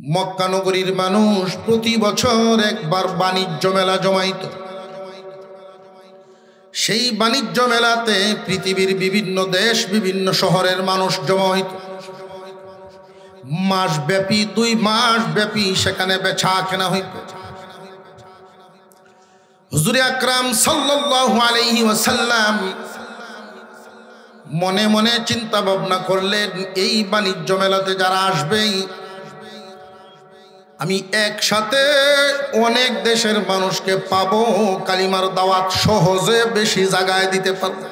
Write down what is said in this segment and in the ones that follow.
মক্কা নগরীর মানুষ প্রতি বছর একবার বাণিজ্য মেলা জমাইত। সেই বাণিজ্য মেলাতে পৃথিবীর বিভিন্ন দেশ, বিভিন্ন শহরের মানুষ জমা হইত। মাসব্যাপী, 2 মাস ব্যাপী সেখানে বেচা কেনা হইত। হুজুর আকরাম সাল্লাল্লাহু আলাইহি ওয়াসাল্লাম মনে মনে চিন্তা ভাবনা করলেন, এই বাণিজ্য মেলাতে যারা আসবে আমি একসাথে অনেক দেশের মানুষকে পাবো, কালিমার দাওয়াত সহজে বেশি জায়গায় দিতে পারবো।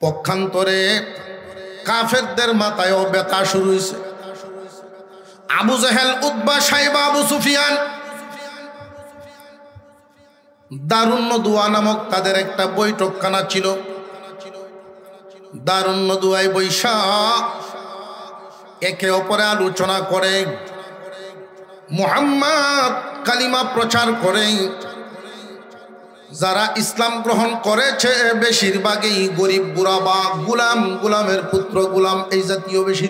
পক্ষান্তরে কাফেরদের মাথায়ও ব্যথা শুরু হয়েছে। আবু জাহেল, উতবা, সাইবা, আবু সুফিয়ান, দারুন নদুয়া নামক তাদের একটা বৈঠকখানা ছিল। দারুন নদুয়ায় বৈশা একে অপরে আলোচনা করে, মুহাম্মদ কালিমা প্রচার করে। যারা ইসলাম গ্রহণ করেছে বেশিরভাগই গরিব বুড়াবা, গুলাম, গুলামের পুত্র গুলাম, এই জাতীয় বেশি।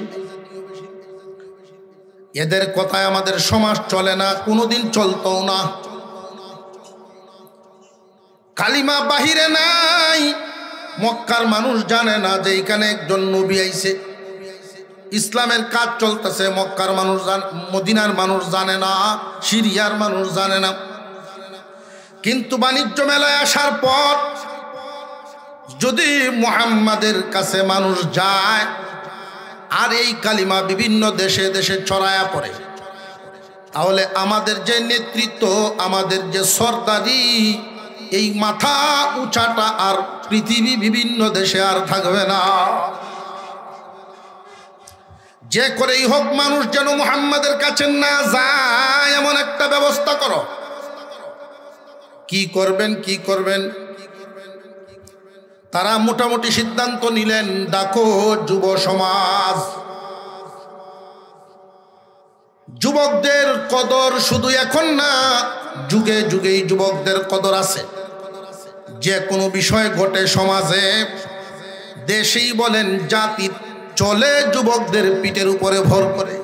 এদের কথায় আমাদের সমাজ চলে না, কোনোদিন চলতো না। কালিমা বাহিরে নাই, মক্কার মানুষ জানে না যে এখানে একজন নবী আইছে, ইসলামের কাজ চলতেছে। মক্কার মানুষ মদিনার মানুষ জানে না, সিরিয়ার মানুষ জানে না। কিন্তু বাণিজ্য মেলায় আসার পর যদি মুহাম্মাদের কাছে মানুষ যায় আর এই কালিমা বিভিন্ন দেশে দেশে ছড়ায়া পড়ে, তাহলে আমাদের যে নেতৃত্ব, আমাদের যে সরদারি, এই মাথা উঁচাটা আর পৃথিবী বিভিন্ন দেশে আর থাকবে না। যে করেই হোক মানুষ যেন মুহাম্মাদের কাছে না যায়, এমন একটা ব্যবস্থা করো। কি করবেন, কি করবেন? তারা মোটামুটি সিদ্ধান্ত নিলেন, ডাকো যুব সমাজ। যুবকদের কদর শুধু এখন না, যুগে যুগেই যুবকদের কদর আছে। যে কোনো বিষয় ঘটে সমাজে, দেশেই বলেন জাতি চলে যুবকদের পিঠের উপরে ভর করে।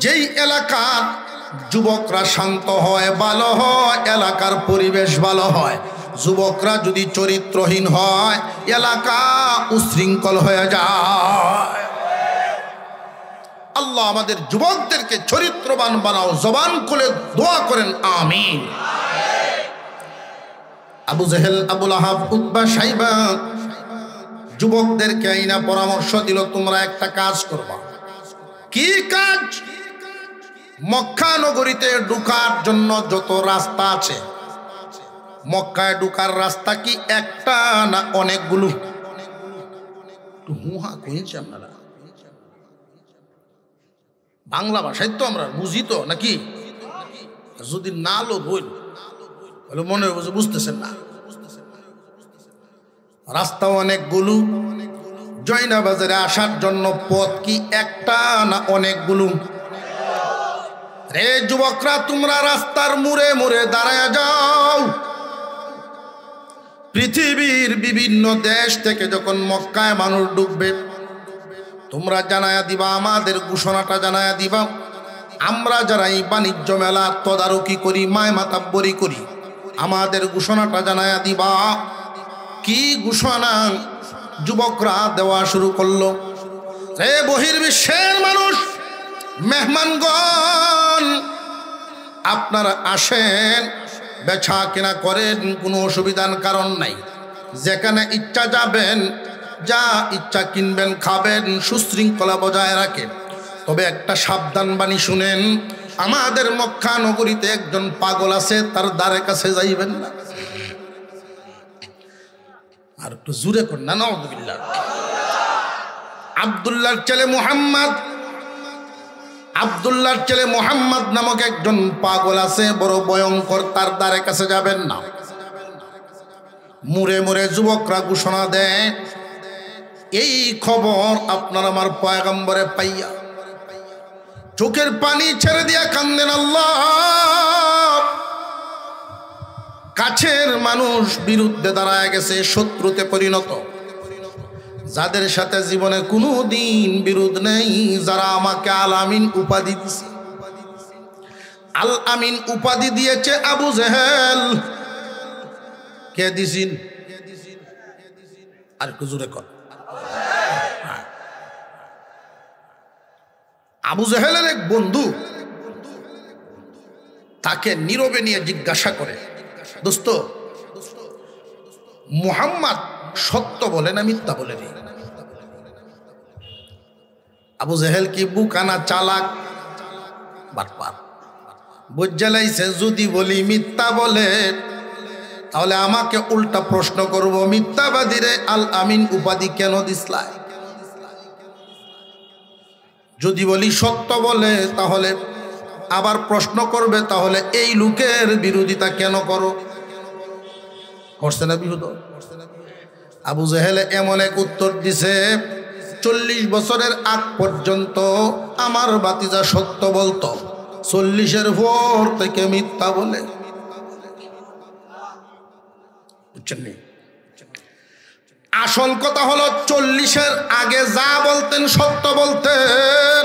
যেই এলাকার যুবকরা শান্ত হয়, ভালো হয়, এলাকার পরিবেশ ভালো হয়। যুবকরা যদি চরিত্রহীন হয়, এলাকা উশৃঙ্খল হয়ে যায়। আল্লাহ আমাদের যুবকদেরকে চরিত্রবান বানাও, জবান খুলে দোয়া করেন আমিন। আবু জেহেল, আবু লাহাব, উতবা, সাইবা যুবকদেরকে আইনা পরামর্শ দিল, তোমরা একটা কাজ করবা। কি কাজ? মক্কা নগরীতে ঢোকার জন্য যত রাস্তা আছে, মক্কায় ঢোকার রাস্তা কি একটা না অনেকগুলো? হুহা কইছে আপনারা, বাংলা ভাষায় তো আমরা বুঝি তো নাকি? যদি না লো বই তাহলে মনে হবে যে বুঝতেছেন না। রাস্তা অনেকগুলো। জয়না বাজারে আসার জন্য পথ কি একটা না অনেকগুলো? রে যুবকরা, তোমরা রাস্তার মুড়ে মুড়ে দাঁড়ায় যাও। পৃথিবীর বিভিন্ন দেশ থেকে যখন মক্কায় মানুষ ঢুকবে, তোমরা জানায়া দিবা, আমাদের ঘোষণাটা জানায়া দিবা। আমরা যারা এই বাণিজ্য মেলা তদারকি করি, মায় মাতাব্বরি করি, আমাদের ঘোষণাটা জানায়া দিবা। কি ঘোষণা? যুবকরা দেওয়া শুরু করলো, হে বহির্বিশ্বের মানুষ, মেহমানগণ, আপনারা আসেন, বেচা কেনা করেন, কোনো অসুবিধার কারণ নাই। যেখানে ইচ্ছা যাবেন, যা ইচ্ছা কিনবেন, খাবেন, সুশৃঙ্খলা বজায় রাখেন। তবে একটা সাবধান বাণী শুনেন, আমাদের মক্কা নগরীতে একজন পাগল আছে, তার দ্বারে কাছে যাইবেন না। আর একটু জুড়ে কর না, নাউযুবিল্লাহ। আব্দুল্লাহর ছেলে মুহাম্মদ, আব্দুল্লাহর ছেলে মুহাম্মদ নামক একজন পাগল আছে, বড় ভয়ঙ্কর, তার দ্বারে কাছে যাবেন না। মুড়ে মুড়ে যুবকরা ঘোষণা দেয়, এই খবর আপনার আমার পয়গম্বরে পাইয়া চোখের পানি ছেড়ে দিয়া কান্দেন, আল্লাহ, কাছের মানুষ বিরুদ্ধে দাঁড়ায় গেছে, শত্রুতে পরিণত। যাদের সাথে জীবনে কোনো দিন বিরোধ নেই, যারা আমাকে আল আমিন উপাধি দিয়েছে। আল আমিন উপাধি দিয়েছে আবু জেহেল। কে দিছেন? আর একটু জোরে কর। আবু জেহেলের এক বন্ধু তাকে নীরবে নিয়ে জিজ্ঞাসা করে, দোস্ত, মুহাম্মদ সত্য বলে না মিথ্যা বলে? আবু জেহেল কি বুকানা চালাক বাটপার, বুঝালাইছে যদি বলি মিথ্যা বলে তাহলে আমাকে উল্টা প্রশ্ন করব, মিথ্যাবাদীরে আল আমিন উপাধি কেন দিসলাই? যদি বলি সত্য বলে তাহলে আবার প্রশ্ন করবে, তাহলে এই লোকের বিরোধিতা কেন করো? করছে না বিরোধ? আবু জেহেল এমন এক উত্তর দিছে, 40 বছরের আগ পর্যন্ত আমার ভাতিজা সত্য বলতো, 40-এর পর থেকে মিথ্যা বলে। বুঝছেন? আসল কথা হলো 40-এর আগে যা বলতেন সত্য বলতেন,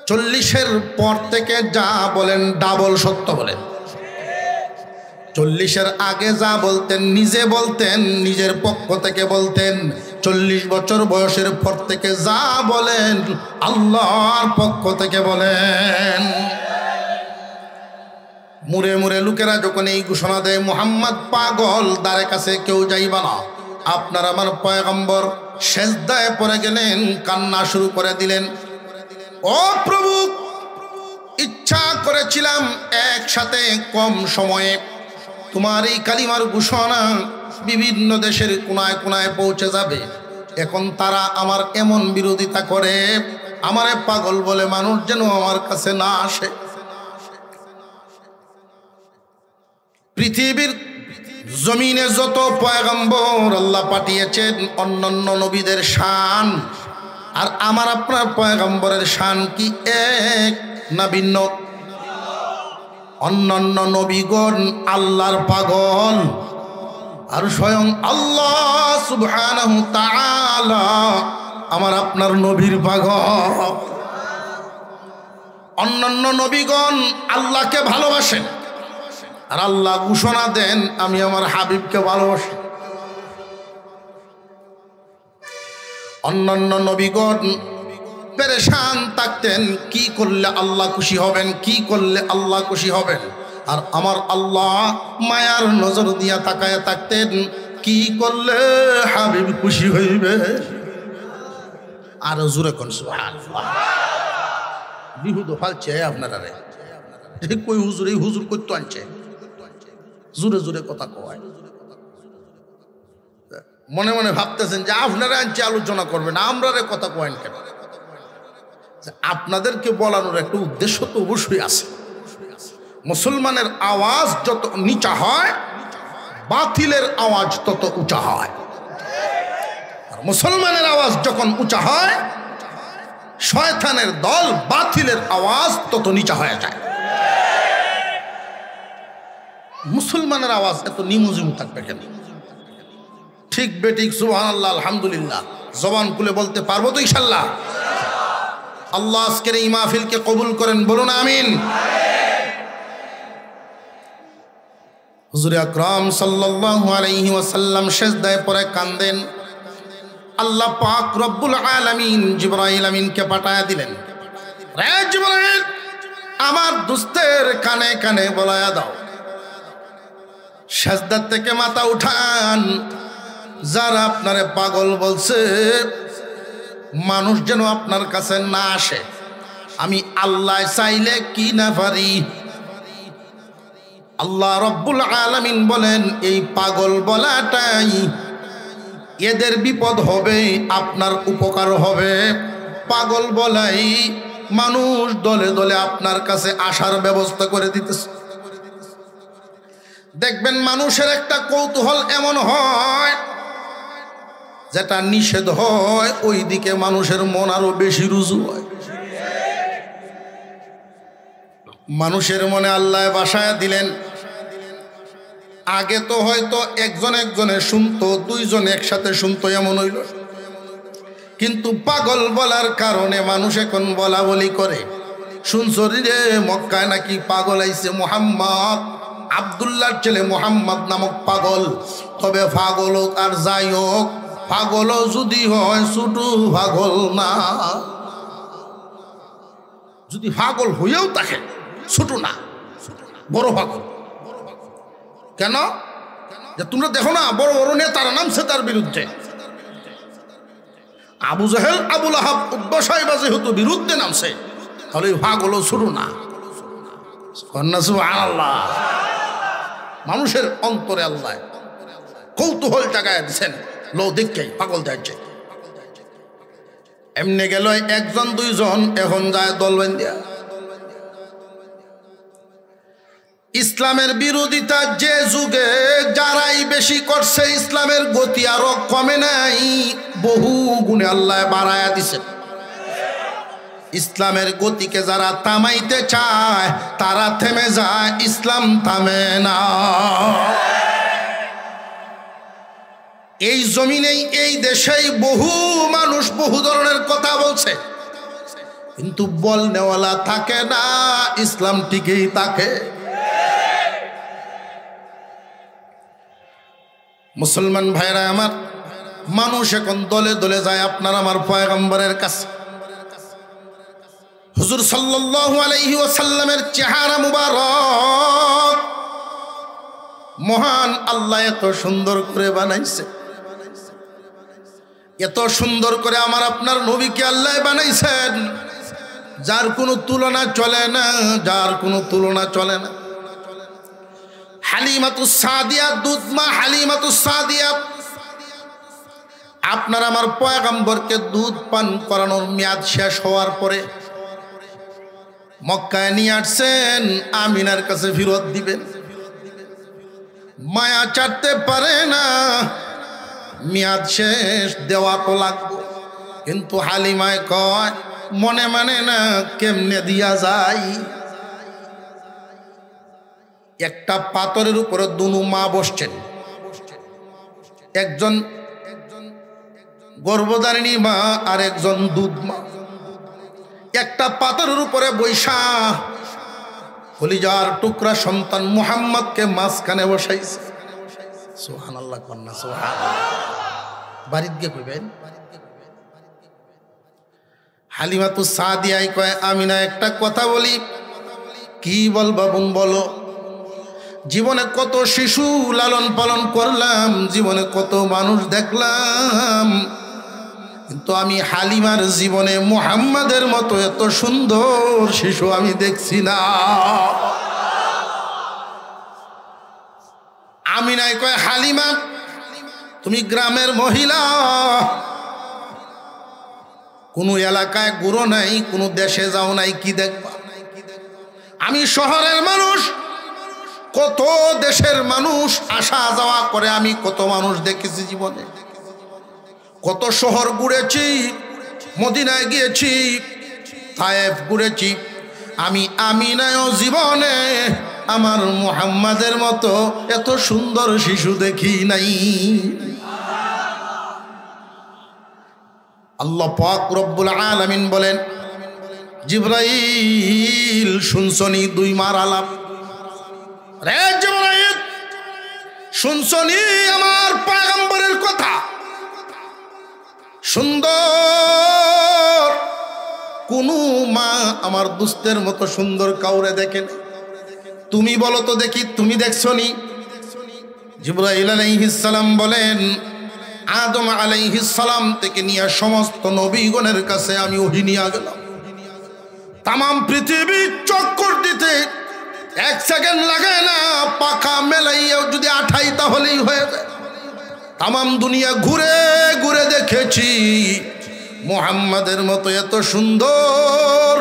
40-এর পর থেকে যা বলেন ডাবল সত্য বলেন। 40-এর আগে যা বলতেন নিজে বলতেন, নিজের পক্ষ থেকে বলতেন। 40 বছর বয়সের পর থেকে যা বলেন আল্লাহর পক্ষ থেকে বলেন। মুড়ে মুড়ে লোকেরা যখন এই ঘোষণা দেয় মুহাম্মদ পাগল, দ্বারে কাছে কেউ যাইবা না, আপনার আমার পয়গম্বর সেজদায় পড়ে গেলেন, কান্না শুরু করে দিলেন। ও প্রভু, ইচ্ছা করেছিলাম একসাথে কম সময়ে তোমার এই কালিমার ঘোষণা বিভিন্ন দেশের কোনায় কোনায় পৌঁছে যাবে, এখন তারা আমার এমন বিরোধিতা করে, আমারে পাগল বলে মানুষ যেন আমার কাছে না আসে। পৃথিবীর জমিনে যত পয়গম্বর আল্লাহ পাঠিয়েছেন, অন্যান্য নবীদের শান আর আমার আপনার পয়গম্বরের শান কি এক না ভিন্ন? অন্যান্য নবীগণ আল্লাহর পাগল, আর স্বয়ং আল্লাহ সুবহানাহু তাআলা আমার আপনার নবীর পাগল। অন্যান্য নবীগণ আল্লাহকে ভালোবাসেন, আর আল্লাহ ঘোষণা দেন আমি আমার হাবিবকে ভালোবাসি। অন্যান্য নবীগণ পেরেশান থাকতেন, কি করলে আল্লাহ খুশি হবেন, কি করলে আল্লাহ খুশি হবেন, আর আমার আল্লাহ মায়ার নজর দিয়া তাকায় থাকতেন, কি করলে হাবিব খুশি হইবে। আর জোরে কোন সুবহানাল্লাহ। বিহুদ ফালছে আপনারা রে, কই হুজুর, এই হুজুর কই তো আনছে, জোরে জোরে কথা কয়। মনে মনে ভাবতেছেন যে আপনারা আনছে আলোচনা করবেন, আমরা রে কথা কয়েন কেন? আপনাদেরকে বলানোর একটা উদ্দেশ্য তো অবশ্যই আছে। মুসলমানের আওয়াজ যত নিচা হয়, বাতিলের আওয়াজ তত উঁচা হয়। আর মুসলমানের আওয়াজ যখন উঁচা হয়, শয়তানের দল বাতিলের আওয়াজ তত নিচা হয়ে যায়। মুসলমানের আওয়াজ এত নিমুজিমু থাকবে কেন? ঠিক বেঠিক সুবহানাল্লাহ আলহামদুলিল্লাহ জবান খুলে বলতে পারবো তো ইনশাআল্লাহ? আল্লাহ আজকের এই মাহফিলকে কবুল করেন, বলুন আমিন। হুজুর আকরাম সাল্লাল্লাহু আলাইহি ওয়াসাল্লাম সিজদায় পড়ে কাঁদেন। আল্লাহ পাক রব্বুল আলামিন জিবরাইল আমিনকে পাঠায়া দিলেন, রে জিবরাইল, আমার দোস্তের কানে কানে বলায়া দাও, সিজদা থেকে মাথা উঠান, যারা আপনারে পাগল বলছে মানুষ যেন আপনার কাছে না আসে। আমি আল্লাহ চাইলে কি না পারি। আল্লাহ রব্বুল আলামিন বলেন, এই পাগল বলাটাই এদের বিপদ হবে, আপনার উপকার হবে। পাগল বলাই মানুষ দলে দলে আপনার কাছে আসার ব্যবস্থা করে দিতেছে। দেখবেন মানুষের একটা কৌতূহল এমন হয়, যেটা নিষেধ হয় ওই দিকে মানুষের মন আরো বেশি রুজু হয়। মানুষের মনে আল্লাহ বাসায় দিলেন, আগে তো হয়তো একজন একজনের শুনতো, দুইজন একসাথে শুনতো, এমন হইল। কিন্তু পাগল বলার কারণে মানুষ এখন বলা বলি করে, শুনছো রে মক্কায় নাকি পাগল আইছে মুহাম্মদ, আব্দুল্লাহর ছেলে মুহাম্মদ নামক পাগল। তবে পাগল হোক আর যাই হোক, পাগল যদি হয় ছোট পাগল না, যদি পাগল হইয়াও থাকে ছোট না, বড় পাগল। কেন? যে তোমরা দেখো না বড় বড় নেতারা নামছে তার বিরুদ্ধে। আবু জাহেল, আবু লাহাব, উতবা সাইবা যেহেতু বিরুদ্ধে নামছে, তাহলে পাগল ছোট না। সুবহানাল্লাহ। মানুষের অন্তরে আল্লাহ কৌতূহল জাগায় দিচ্ছেন, লো দেখে পাগল যাচ্ছে। এমনি গেল একজন দুইজন, এখন যায় দল বান্ধিয়া। ইসলামের বিরোধিতা যে যুগে যারাই বেশি করছে, ইসলামের গতি আরো কমে নাই, বহু গুণে আল্লাহ বাড়ায়া দিছে। ইসলামের গতিকে যারা থামাইতে চায় তারা থেমে যায়, ইসলাম থামে না। এই জমিনেই, এই দেশেই বহু মানুষ বহু ধরনের কথা বলছে, কিন্তু বলনেওয়ালা থাকে না, ইসলাম টিকেই থাকে। মুসলমান ভাইরা আমার, মানুষ এখন দলে দলে যায় আপনার আমার পয়গম্বরের কাছে। হুজুর সাল্লাল্লাহু আলাইহি ওয়াসাল্লামের চেহারা মুবারক মহান আল্লাহ এত সুন্দর করে বানাইছে, এত সুন্দর করে আমার আপনার নবীকে আল্লাহ বানাইছেন, যার কোনো তুলনা চলে না, যার কোনো তুলনা চলে না। হালিমাতুস সাদিয়া, দুধমা হালিমাতুস সাদিয়া, আপনার আমার পয়গম্বরকে দুধ পান করানোর মেয়াদ শেষ হওয়ার পরে মক্কায় নিয়ে আসছেন, আমিনার কাছে ফেরত দিবেন। মায়া চাটতে পারে না, মেয়াদ শেষ, দেওয়া তো লাগবে। কিন্তু হালিমায় কয় মনে মানে না, কেমনে দিয়া যায়। একটা পাথরের উপরে দুনু মা বসছেন, একজন গর্ভধারিণী মা আর একজন দুধ মা। একটা পাথরের উপরে বৈশা কলিজার টুকরা সন্তান মুহাম্মদকে মাঝখানে বসাইছে। সুবহানাল্লাহ কন্যা, সুবহানাল্লাহ। বাড়িতে গিয়ে কইবেন। হালিমাতুস সাদিয়াই কয়, আমিনা একটা কথা বলি। কি বলবা বোন বলো। জীবনে কত শিশু লালন পালন করলাম, জীবনে কত মানুষ দেখলাম, কিন্তু আমি হালিমার জীবনে মুহাম্মাদের মতো এত সুন্দর শিশু আমি দেখছি না। আমিনাই কয়, হালিমা তুমি গ্রামের মহিলা, কোনো এলাকায় ঘুরো নাই, কোনো দেশে যাও নাই, কি দেখবা। আমি শহরের মানুষ, কত দেশের মানুষ আসা যাওয়া করে, আমি কত মানুষ দেখেছি জীবনে, কত শহর ঘুরেছি, মদিনায় গিয়েছি, তায়েফ ঘুরেছি। আমি আমিনায়ও জীবনে আমার মুহাম্মাদের মতো এত সুন্দর শিশু দেখি নাই। আল্লাহ পাক রব্বুল আলামিন বলেন, জিবরাইল শুনছনি দুই মার আলাপ। রে জিবরাইল শুনছনি আমার পয়গম্বরের কথা। সুন্দর কোনো মা আমার দুস্তের মতো সুন্দর কাউরে দেখেন। তুমি বলো তো দেখি, তুমি দেখছনি? জিবরাইল আলাইহিস সালাম বলেন, আদম আলাইহিস সালাম থেকে নিয়ে সমস্ত নবীগণের কাছে আমি ওহী নিয়ে গেলাম। তামাম পৃথিবী চক্কর দিতে 1 সেকেন্ড লাগে না, পাখা মেলাইয়াও যদি আঠাই তাহলেই হয়ে যায়। তামাম দুনিয়া ঘুরে ঘুরে দেখেছি, মুহাম্মাদের মতো এত সুন্দর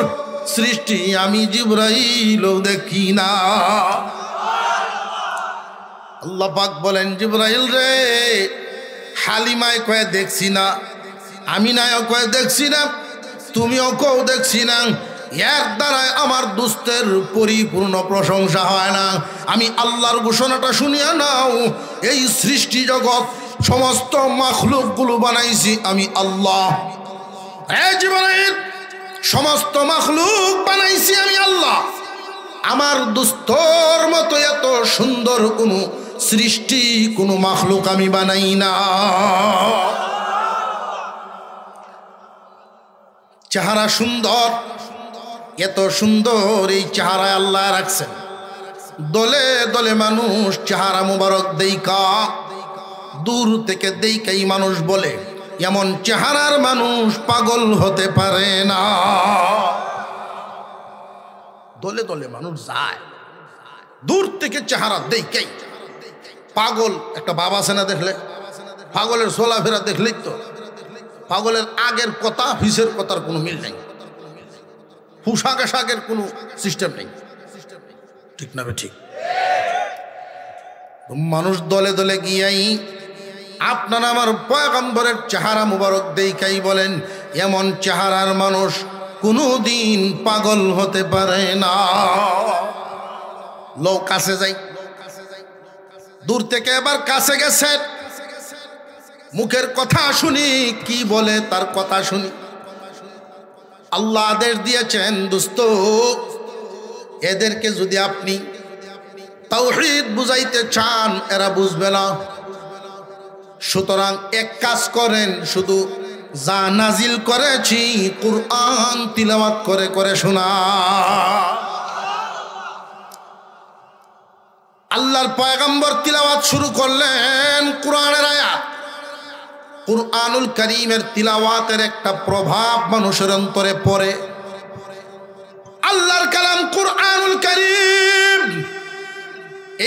সৃষ্টি আমি জিবরাইলও দেখি না। আল্লাহ পাক বলেন, জিবরাইল রে, হালিমায় কয়ে দেখছি না, আমিনায় কয়ে দেখছি না, তুমিও কেউ দেখছি না, এর দ্বারায় আমার দোস্তের পরিপূর্ণ প্রশংসা হয় না। আমি আল্লাহর ঘোষণাটা শুনিয়া নাও, এই সৃষ্টি জগৎ সমস্ত মাখলুকগুলো বানাইছি আমি আল্লাহ। এই জীবনের সমস্ত মাখলুক বানাইছি আমি আল্লাহ। আমার দোস্তর মতো এত সুন্দর কোনো সৃষ্টি কোনো মাখলুক আমি বানাই না। চেহারা সুন্দর, এত সুন্দর এই চেহারায় আল্লাহ রাখছেন। দলে দলে মানুষ চেহারা মুবারক দেইকা, দূর থেকে দেইকাই মানুষ বলে এমন চেহারার মানুষ পাগল হতে পারে না। দলে দলে মানুষ যায়, দূর থেকে চেহারা দেইকাই পাগল। একটা বাবা আছে না, দেখলে পাগলের চলাফেরা দেখলেই তো পাগলের আগের কথা হিসের কথার কোনো মিল নেই, পোশাক আশাকের কোনো সিস্টেম নেই, ঠিক না? ঠিক। মানুষ দলে দলে গিয়াই আপনার আমার পয়গম্বরের চেহারা মুবারক দেখাই বলেন এমন চেহারার মানুষ কোনোদিন পাগল হতে পারে না। লোক কাছে যাই, দূর থেকে এবার কাছে গেছে, মুখের কথা শুনি, কি বলে তার কথা শুনি। আল্লাহ আদেশ দিয়েছেন, দোস্ত এদেরকে যদি আপনি তাওহীদ বুঝাইতে চান এরা বুঝবে না। সুতরাং এক কাজ করেন, শুধু যা নাজিল করেছি কুরআন তিলাওয়াত করে করে শোনা। আল্লাহর পয়গম্বর তিলাওয়াত শুরু করলেন কুরআনের আয়াত। কুরআনুল কারীমের তিলাওয়াতের একটা প্রভাব মানুষের অন্তরে পড়ে। আল্লাহর কালাম কুরআনুল কারীম,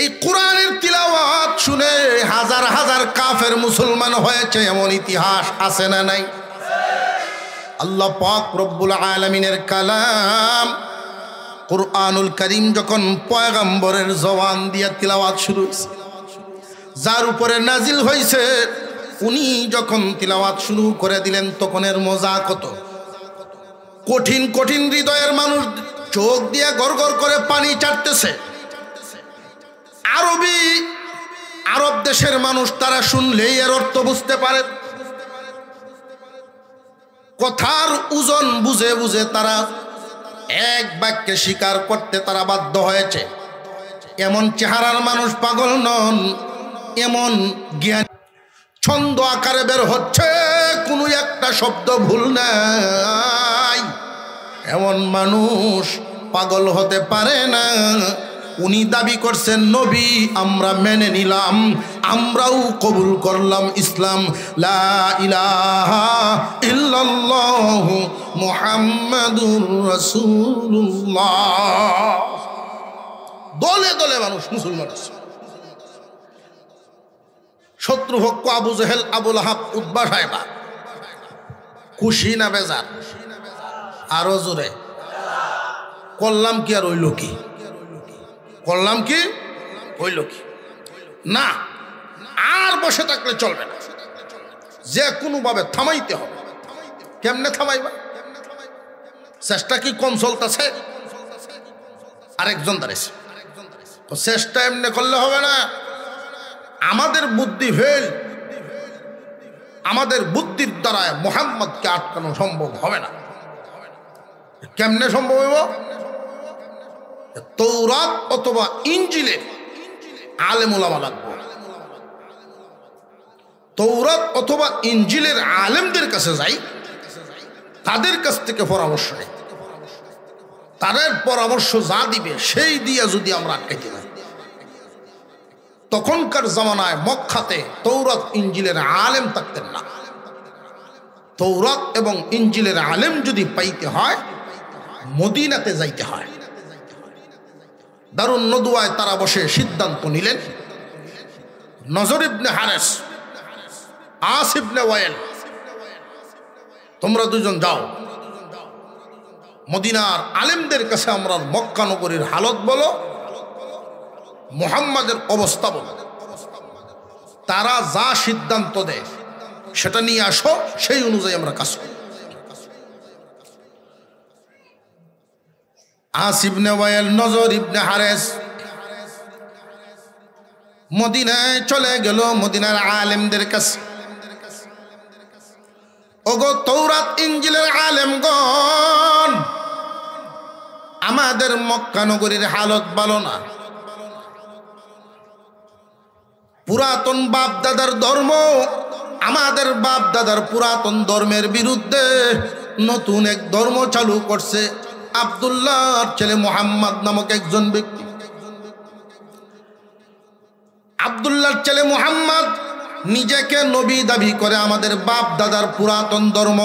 এই কুরআনের তিলাওয়াত শুনে হাজার হাজার কাফের মুসলমান হয়েছে, এমন ইতিহাস আছে না নাই? আল্লাহ পাক রব্বুল আলামিনের কালাম কুরআনুল কারীম যখন পয়গম্বরের জবান দিয়ে তিলাওয়াত শুরু হয়েছে, যার উপরে নাজিল হয়েছে উনি যখন তিলাওয়াত শুরু করে দিলেন, তখন এর মজা কত! কঠিন কঠিন হৃদয়ের মানুষ চোখ দিয়ে গড়গড় করে পানি চাটতেছে। আরব দেশের মানুষ তারা শুনলেই এর অর্থ বুঝতে পারে। কথার ওজন বুঝে বুঝে তারা এক বাক্যে স্বীকার করতে তারা বাধ্য হয়েছে। এমন চেহারার মানুষ পাগল নন, এমন জ্ঞান ছন্দ আকারে বের হচ্ছে, কোনো একটা শব্দ ভুল নাই, এমন মানুষ পাগল হতে পারে না। উনি দাবি করছেন নবী, আমরা মেনে নিলাম, আমরাও কবুল করলাম ইসলাম। লা ইলাহা ইল্লাল্লাহু মুহাম্মাদুর রাসূলুল্লাহ। দলে দলে মানুষ মুসলমান আছে। শত্রুপক্ষ আবু জেহেল, আবু লাহাব, উতবা সাহেবা খুশি না বেজার? আরো জোরে করলাম কি আর হইল কি? করলাম কি হইল কি? না, আর বসে থাকলে চলবে না, যে কোনো ভাবে থামাইতে হবে। কেমনে থামাইবা? চেষ্টা কি কম চলতেছে? আরেকজন দাঁড়িয়েছে, তো চেষ্টা এমনি করলে হবে না। আমাদের বুদ্ধি ফেল, আমাদের বুদ্ধির দ্বারা মুহাম্মদকে আটকানো সম্ভব হবে না। কেমনে সম্ভব হইব? তৌরাত অথবা ইনজিলে আলেম ওলামা লাগবে। তৌরাত অথবা ইনজিলের আলেমদের কাছে যাই, তাদের কাছ থেকে পরামর্শ নেই। তাদের পরামর্শ যা দিবে সেই দিয়ে যদি আমরা আটকাইতে পারি। তখনকার জামানায় মক্কাতে তৌরাত ইনজিলের আলেম থাকতেন না। তৌরাত এবং ইনজিলের আলেম যদি পাইতে হয় মদিনাতে যাইতে হয়। দারুন নদুয়ায় তারা বসে সিদ্ধান্ত নিলেন, নজর ইবনে হারেস, আস ইবনে ওয়াইল, তোমরা দুজন যাও, মদিনার আলেমদের কাছে আমরা মক্কা নগরীর হালত বলো, মুহাম্মাদের অবস্থা বলো, তারা যা সিদ্ধান্ত দেয় সেটা নিয়ে আসো, সেই অনুযায়ী আমরা কাজ করি। আস ইবনে ওয়াইল, নজর ইবনে হারেস মদিনায় চলে গেল মদিনার আলেমদের কাছে। ওগো তৌরাত ইনজিলের আলেমগণ, আমাদের মক্কা নগরীর হালত ভালো না। পুরাতন বাপ দাদার ধর্ম, আমাদের বাপ দাদার পুরাতন ধর্মের বিরুদ্ধে নতুন এক ধর্ম চালু করছে আব্দুল্লাহর ছেলে মুহাম্মদ নামক একজন ব্যক্তি। আব্দুল্লাহর ছেলে মুহাম্মদ নিজেকে নবী দাবি করে আমাদের বাপ দাদার পুরাতন ধর্ম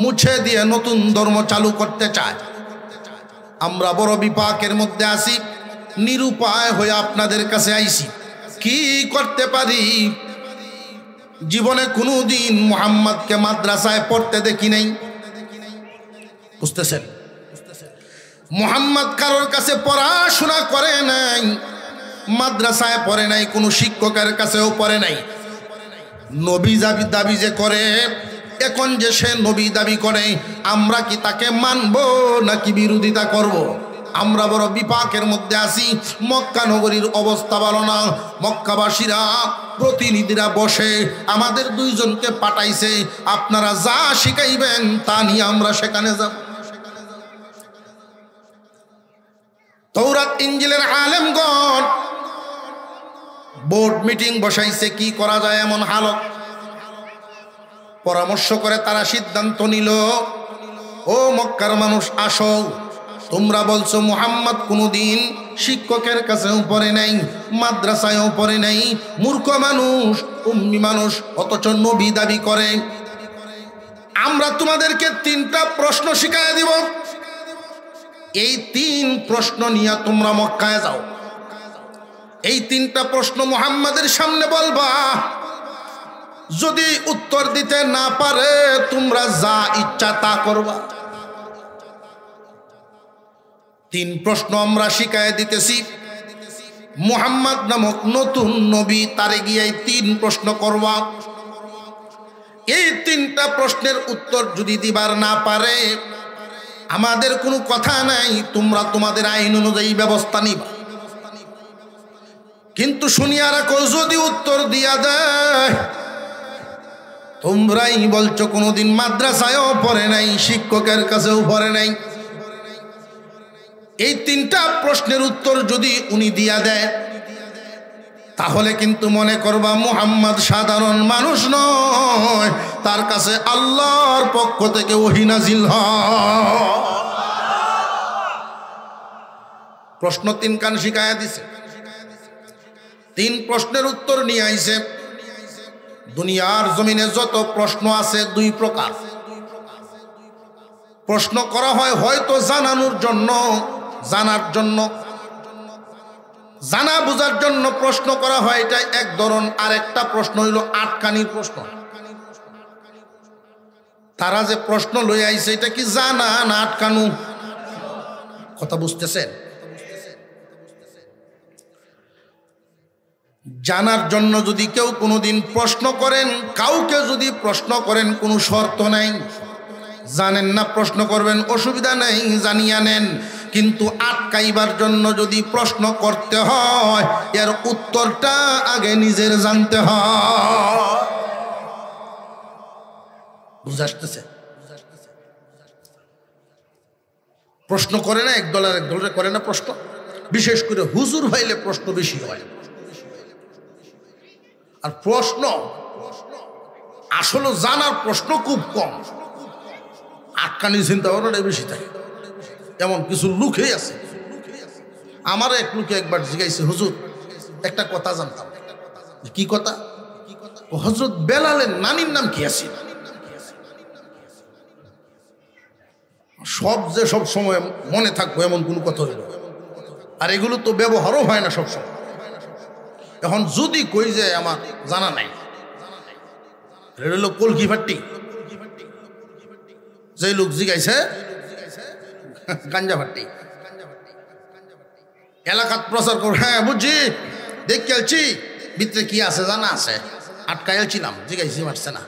মুছে দিয়ে নতুন ধর্ম চালু করতে চায়। আমরা বড় বিপাকের মধ্যে আছি, নিরুপায় হয়ে আপনাদের কাছে আইছি। কি করতে পারি? জীবনে কোনোদিন মুহাম্মদকে মাদ্রাসায় পড়তে দেখি নাই, বুঝতেছেন? মুহাম্মদ কারোর কাছে পড়াশোনা করে নাই, মাদ্রাসায় পড়ে নাই, কোনো শিক্ষকের কাছেও পড়ে নাই। নবী দাবি যে করে, এখন যে সে নবী দাবি করে, আমরা কি তাকে মানব নাকি বিরোধিতা করব? আমরা বড় বিপাকের মধ্যে আছি। মক্কা নগরীর অবস্থা ভালো না। মক্কাবাসীরা প্রতিনিধিরা বসে আমাদের দুইজনকে পাঠাইছে, আপনারা যা শিখাইবেন তা নিয়ে আমরা সেখানে যাব। তৌরাত ইনজিলের আলেমগণ বোর্ড মিটিং বসাইছে, কি করা যায় এমন হালত। পরামর্শ করে তারা সিদ্ধান্ত নিল, ও মক্কার মানুষ আসো, তোমরা বলছো মুহাম্মদ কোনোদিন শিক্ষকের কাছেও পড়ে নাই, মাদ্রাসায়ও পড়ে নাই, মূর্খ মানুষ, উম্মি মানুষ, অথচ নবী দাবি করে। আমরা তোমাদেরকে 3টা প্রশ্ন শিখাইয়া দিব, এই 3 প্রশ্ন নিয়ে তোমরা মক্কায় যাও। এই 3টা প্রশ্ন মুহাম্মাদের সামনে বলবা, যদি উত্তর দিতে না পারে তোমরা যা ইচ্ছা তা করবা। 3 প্রশ্ন আমরা শিখায় দিতেছি। মুহাম্মদ নামক নতুন নবী, তারে গিয়ে 3 প্রশ্ন করবা। এই 3টা প্রশ্নের উত্তর যদি দিবার না পারে, আমাদের কোনো কথা নাই, তোমরা তোমাদের আইন অনুযায়ী ব্যবস্থা নিবা। কিন্তু শুনিয়া রাখো, যদি উত্তর দিয়া দেয়, তোমরাই বলছো কোনোদিন মাদ্রাসায়ও পড়ে নাই, শিক্ষকের কাছেও পড়ে নাই। এই 3টা প্রশ্নের উত্তর যদি উনি দিয়া দেয়, তাহলে কিন্তু মনে করবা মুহাম্মদ সাধারণ মানুষ নয়, তার কাছে আল্লাহর পক্ষ থেকে ওহী নাজিল হয়। প্রশ্ন 3 কান শিখাইয়া দিছে। 3 প্রশ্নের উত্তর নিয়ে আইছে। দুনিয়ার জমিনে যত প্রশ্ন আছে 2 প্রকার। প্রশ্ন করা হয় হয়তো জানানোর জন্য, জানার জন্য, জানা বোঝার জন্য প্রশ্ন করা হয়, এটা এক ধরন। আরেকটা প্রশ্ন হইল আটকানির প্রশ্ন। তারা যে প্রশ্ন লই আইছে, এটা কি জানা না আটকানো? কথা বুঝতেছেন? জানার জন্য যদি কেউ কোনোদিন প্রশ্ন করেন, কাউকে যদি প্রশ্ন করেন, কোনো শর্ত নাই, জানেন না প্রশ্ন করবেন, অসুবিধা নেই, জানিয়া নেন। কিন্তু আটকাইবার জন্য যদি প্রশ্ন করতে হয়, এর উত্তরটা আগে নিজের জানতে হয়। বুঝাচ্ছে? প্রশ্ন করে না একদল আর একদলে করে না প্রশ্ন, বিশেষ করে হুজুর হইলে প্রশ্ন বেশি হয়। আর প্রশ্ন আসলে জানার প্রশ্ন খুব কম, আটকানি চিন্তা ভাবনাটা বেশি থাকে। এমন কিছু লোকই আছে। আমার এক লোকে একবার জিজ্ঞাসা, হুজুর একটা কথা জানতাম। কি কথা? হযরত বেলালের নানির নাম কি আছে? সব সময় মনে থাকবো এমন কোনো কথা হইল, আর এগুলো তো ব্যবহারও হয় না সব সময়। এখন যদি কই যে আমার জানা নাই, এটা হলো কলকি ফাট্টি। যে লোক জিগাইছে গাঞ্জা ফাট্টি, এলাকাত প্রচার কর, হ্যাঁ বুঝছি, দেখে আলছি ভিতরে কি আছে জানা আছে, আটকাই আলছিলাম, জিগাইছি মারছে না।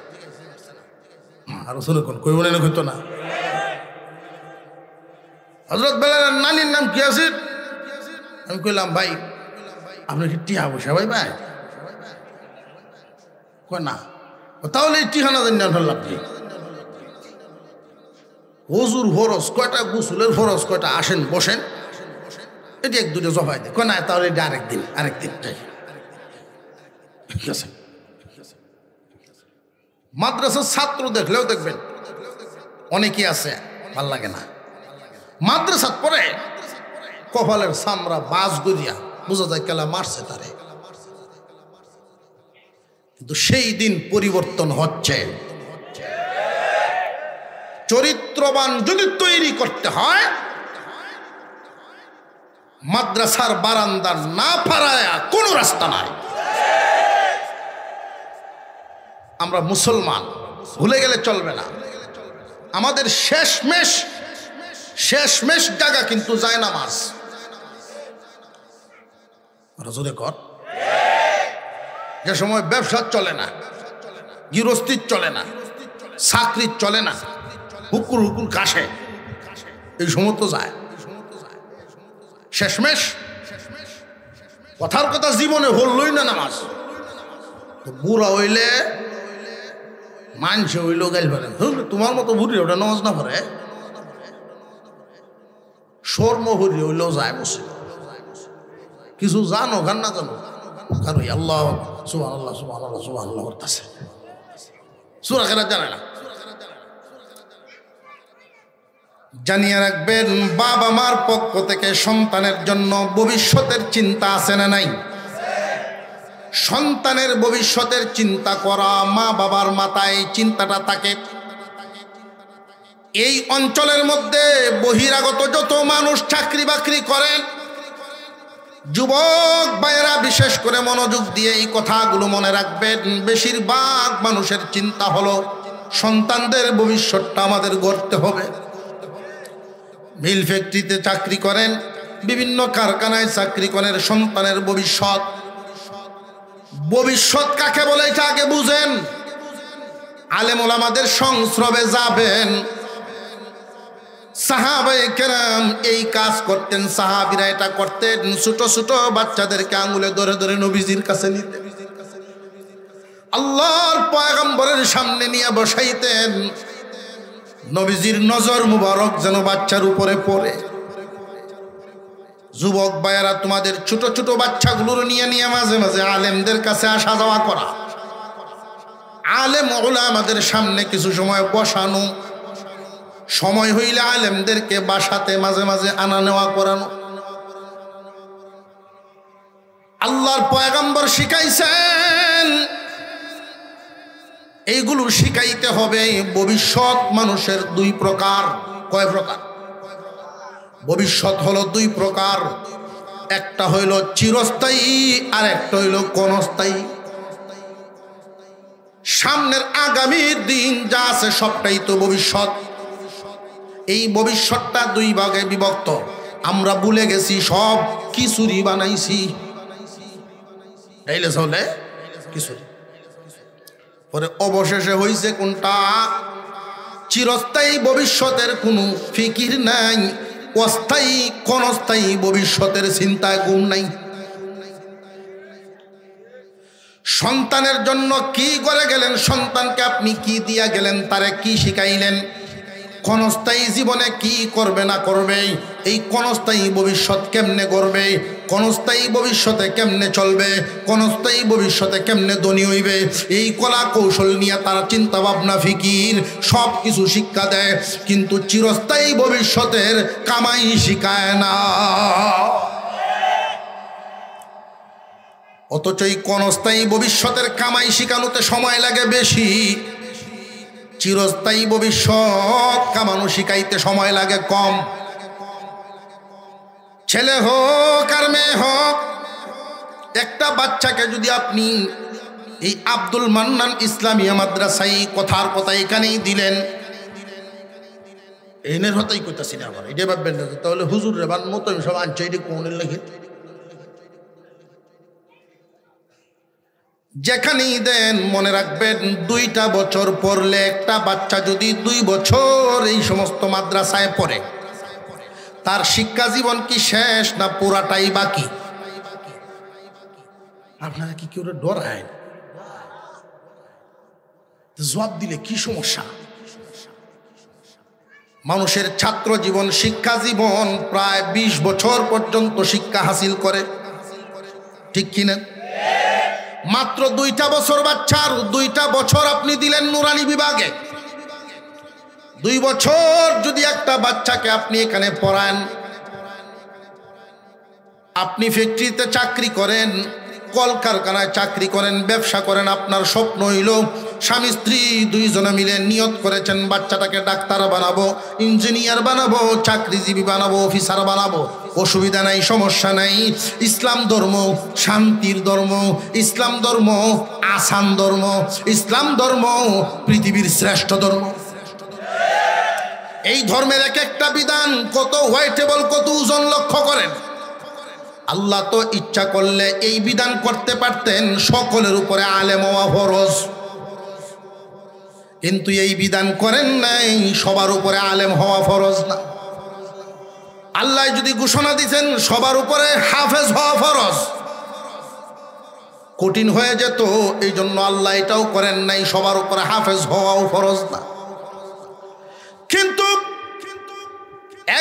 আরো শুনে কোন কই মনে হইতো না। হযরত বেলালের নানির নাম কি আছে? আমি কইলাম ভাই আপনি কি টিহা পয়সা ভাই ভাই? কয় না। তাহলে এই টিহানা জানি লাভ কি? ওজুর ফরজ কয়টা, গোসলের ফরজ কয়টা, আসেন বসেন, এটি এক দুটো জবাই দেয়। কয় না তাহলে এটা আরেকদিন যাই। ঠিক আছে। মাদ্রাসার ছাত্র দেখলেও দেখবেন অনেকেই আছে ভাল লাগে না, মাদ্রাসাত পড়ে কপালের সামরা বাজ গড়িয়া বোঝা যায় কেলা মারছে তারে। কিন্তু সেই দিন পরিবর্তন হচ্ছে। চরিত্রবান যদি তৈরি করতে হয়, মাদ্রাসার বারান্দা না পারায়া কোনো রাস্তা নাই। আমরা মুসলমান, ভুলে গেলে চলবে না। আমাদের শেষমেশ জায়গা কিন্তু যায় নামাজ। জোরে কর। যে সময় ব্যবসা চলে না, গৃহস্থির চলে না, চাকরির চলে না, হুকুর কাশে, এই সময় তো যায় শেষমেশ। কথার কথা জীবনে হলই না নামাজ। তো বুড়া হইলে মানছে হইল গাইল পারে, তোমার মতো বুড়ি ওটা নামাজ না পারে, শর্ম হরি হইলেও যায় বসে। কিছু জানো গান না জানো, কারণ আল্লাহ সুবহানাল্লাহ সুবহানাল্লাহ সুবহানাল্লাহ করতেছে, সূরা কেরাত জানে না। জানিয়ে রাখবেন, বাবা মার পক্ষ থেকে সন্তানের জন্য ভবিষ্যতের চিন্তা আছে না নাই? সন্তানের ভবিষ্যতের চিন্তা করা মা বাবার মাথায় চিন্তাটা থাকে। এই অঞ্চলের মধ্যে বহিরাগত যত মানুষ চাকরি বাকরি করেন, যুবক ভাইয়েরা বিশেষ করে মনোযোগ দিয়ে এই কথাগুলো মনে রাখবেন। বেশিরভাগ মানুষের চিন্তা হলো সন্তানদের ভবিষ্যৎটা আমাদের গড়তে হবে। মিল ফ্যাক্টরিতে চাকরি করেন, বিভিন্ন কারখানায় চাকরি করেন, সন্তানের ভবিষ্যৎ কাকে বলে এটা আগে বুঝেন। আলেম ওলামাদের সংস্রবে যাবেন। সাহাবায়ে কেরাম এই কাজ করতেন, সাহাবীরা এটা করতেন। ছোট ছোট বাচ্চাদেরকে আঙ্গুলে ধরে ধরে নবীজির কাছে নিতেন, আল্লাহর পয়গম্বরের সামনে নিয়ে বসাইতেন। নবীজির নজর মুবারক যেন বাচ্চার উপরে পড়ে। যুবক ভাইয়েরা, তোমাদের ছোট ছোট বাচ্চাগুলোর নিয়ে নিয়ে মাঝে মাঝে আলেমদের কাছে আসা যাওয়া করা, আলেম ওলামাদের সামনে কিছু সময় বসানো, সময় হইলে আলেমদেরকে বাসাতে মাঝে মাঝে আনা নেওয়া করানো। আল্লাহর পয়গম্বর শিখাইছেন, এইগুলো শিখাইতে হবে। ভবিষ্যৎ মানুষের দুই প্রকার। কয় প্রকার? ভবিষ্যৎ হলো দুই প্রকার। একটা হইল চিরস্থায়ী, আর একটা হইল ক্ষণস্থায়ী। সামনের আগামীর দিন যা আছে সবটাই তো ভবিষ্যৎ। এই ভবিষ্যৎটা দুই ভাগে বিভক্ত। আমরা ভুলে গেছি সব খিচুড়ি বানাইছি, এইলে চলে খিচুড়ি। পরে অবশেষে হইছে কোনটা? চিরস্থায়ী ভবিষ্যতের কোনো ফিকির নাই, অস্থায়ী ক্ষণস্থায়ী ভবিষ্যতের চিন্তায় ঘুম নাই। সন্তানের জন্য কি করে গেলেন, সন্তানকে আপনি কি দিয়া গেলেন, তারে কি শিখাইলেন, ক্ষণস্থায়ী জীবনে কি করবে না করবে, এই ক্ষণস্থায়ী ভবিষ্যৎ কেমনে করবে, ক্ষণস্থায়ী ভবিষ্যতে কেমনে চলবে, ক্ষণস্থায়ী ভবিষ্যতে কেমনে ধনী হইবে, এই কলা কৌশল নিয়ে তারা চিন্তা ভাবনা ফিকির সব কিছু শিক্ষা দেয়, কিন্তু চিরস্থায়ী ভবিষ্যতের কামাই শিখায় না। অথচ এই ক্ষণস্থায়ী ভবিষ্যতের কামাই শিখানোতে সময় লাগে বেশি, চিরস্থায়ী ভবিষ্যৎ কামানো শিখাইতে সময় লাগে কম। ছেলে হোক আর মেয়ে হোক, একটা বাচ্চাকে যদি আপনি এই আব্দুল মান্নান ইসলামিয়া মাদ্রাসায় কথার কথা এখানেই দিলেন, এনের হতাই কইতাছি না আবার, এটা ভাববেন না তাহলে হুজুর রেবান মতো সব আনছে, এটি কোনের লেগে যেখানেই দেন মনে রাখবেন 2টা বছর পড়লে, একটা বাচ্চা যদি 2 বছর এই সমস্ত মাদ্রাসায় পড়ে, তার শিক্ষা জীবন কি শেষ না পুরাটাই বাকি? আপনারা কি কেউ ডরায়? জবাব দিলে কি সমস্যা? মানুষের ছাত্র জীবন, শিক্ষা জীবন প্রায় 20 বছর পর্যন্ত শিক্ষা হাসিল করে, ঠিক কিনা? মাত্র 2টা বছর বাচ্চার 2টা বছর আপনি দিলেন নুরানি বিভাগে। 2 বছর যদি একটা বাচ্চাকে আপনি এখানে পড়ান, আপনি ফ্যাক্টরিতে চাকরি করেন, কলকারখানায় চাকরি করেন, ব্যবসা করেন, আপনার স্বপ্ন হইল স্বামী স্ত্রী 2 জনে মিলে নিয়ত করেছেন বাচ্চাটাকে ডাক্তার বানাবো, ইঞ্জিনিয়ার বানাবো, চাকরিজীবী বানাবো, অফিসার বানাবো। অসুবিধা নাই, সমস্যা নাই। ইসলাম ধর্ম শান্তির ধর্ম, ইসলাম ধর্ম আসান ধর্ম, ইসলাম ধর্ম পৃথিবীর শ্রেষ্ঠ ধর্ম। এই ধর্মের এক একটা বিধান কত ওয়েটেবল, কত ওজন লক্ষ্য করেন। আল্লাহ তো ইচ্ছা করলে এই বিধান করতে পারতেন সকলের উপরে আলেম হওয়া ফরজ, কিন্তু এই বিধান করেন নাই সবার উপরে আলেম হওয়া ফরজ না। আল্লাহ যদি ঘোষণা দিতেন সবার উপরে হাফেজ হওয়া ফরজ, কঠিন হয়ে যেত। এই জন্য আল্লাহ এটাও করেন নাই সবার উপরে হাফেজ হওয়াও ফরজ না। কিন্তু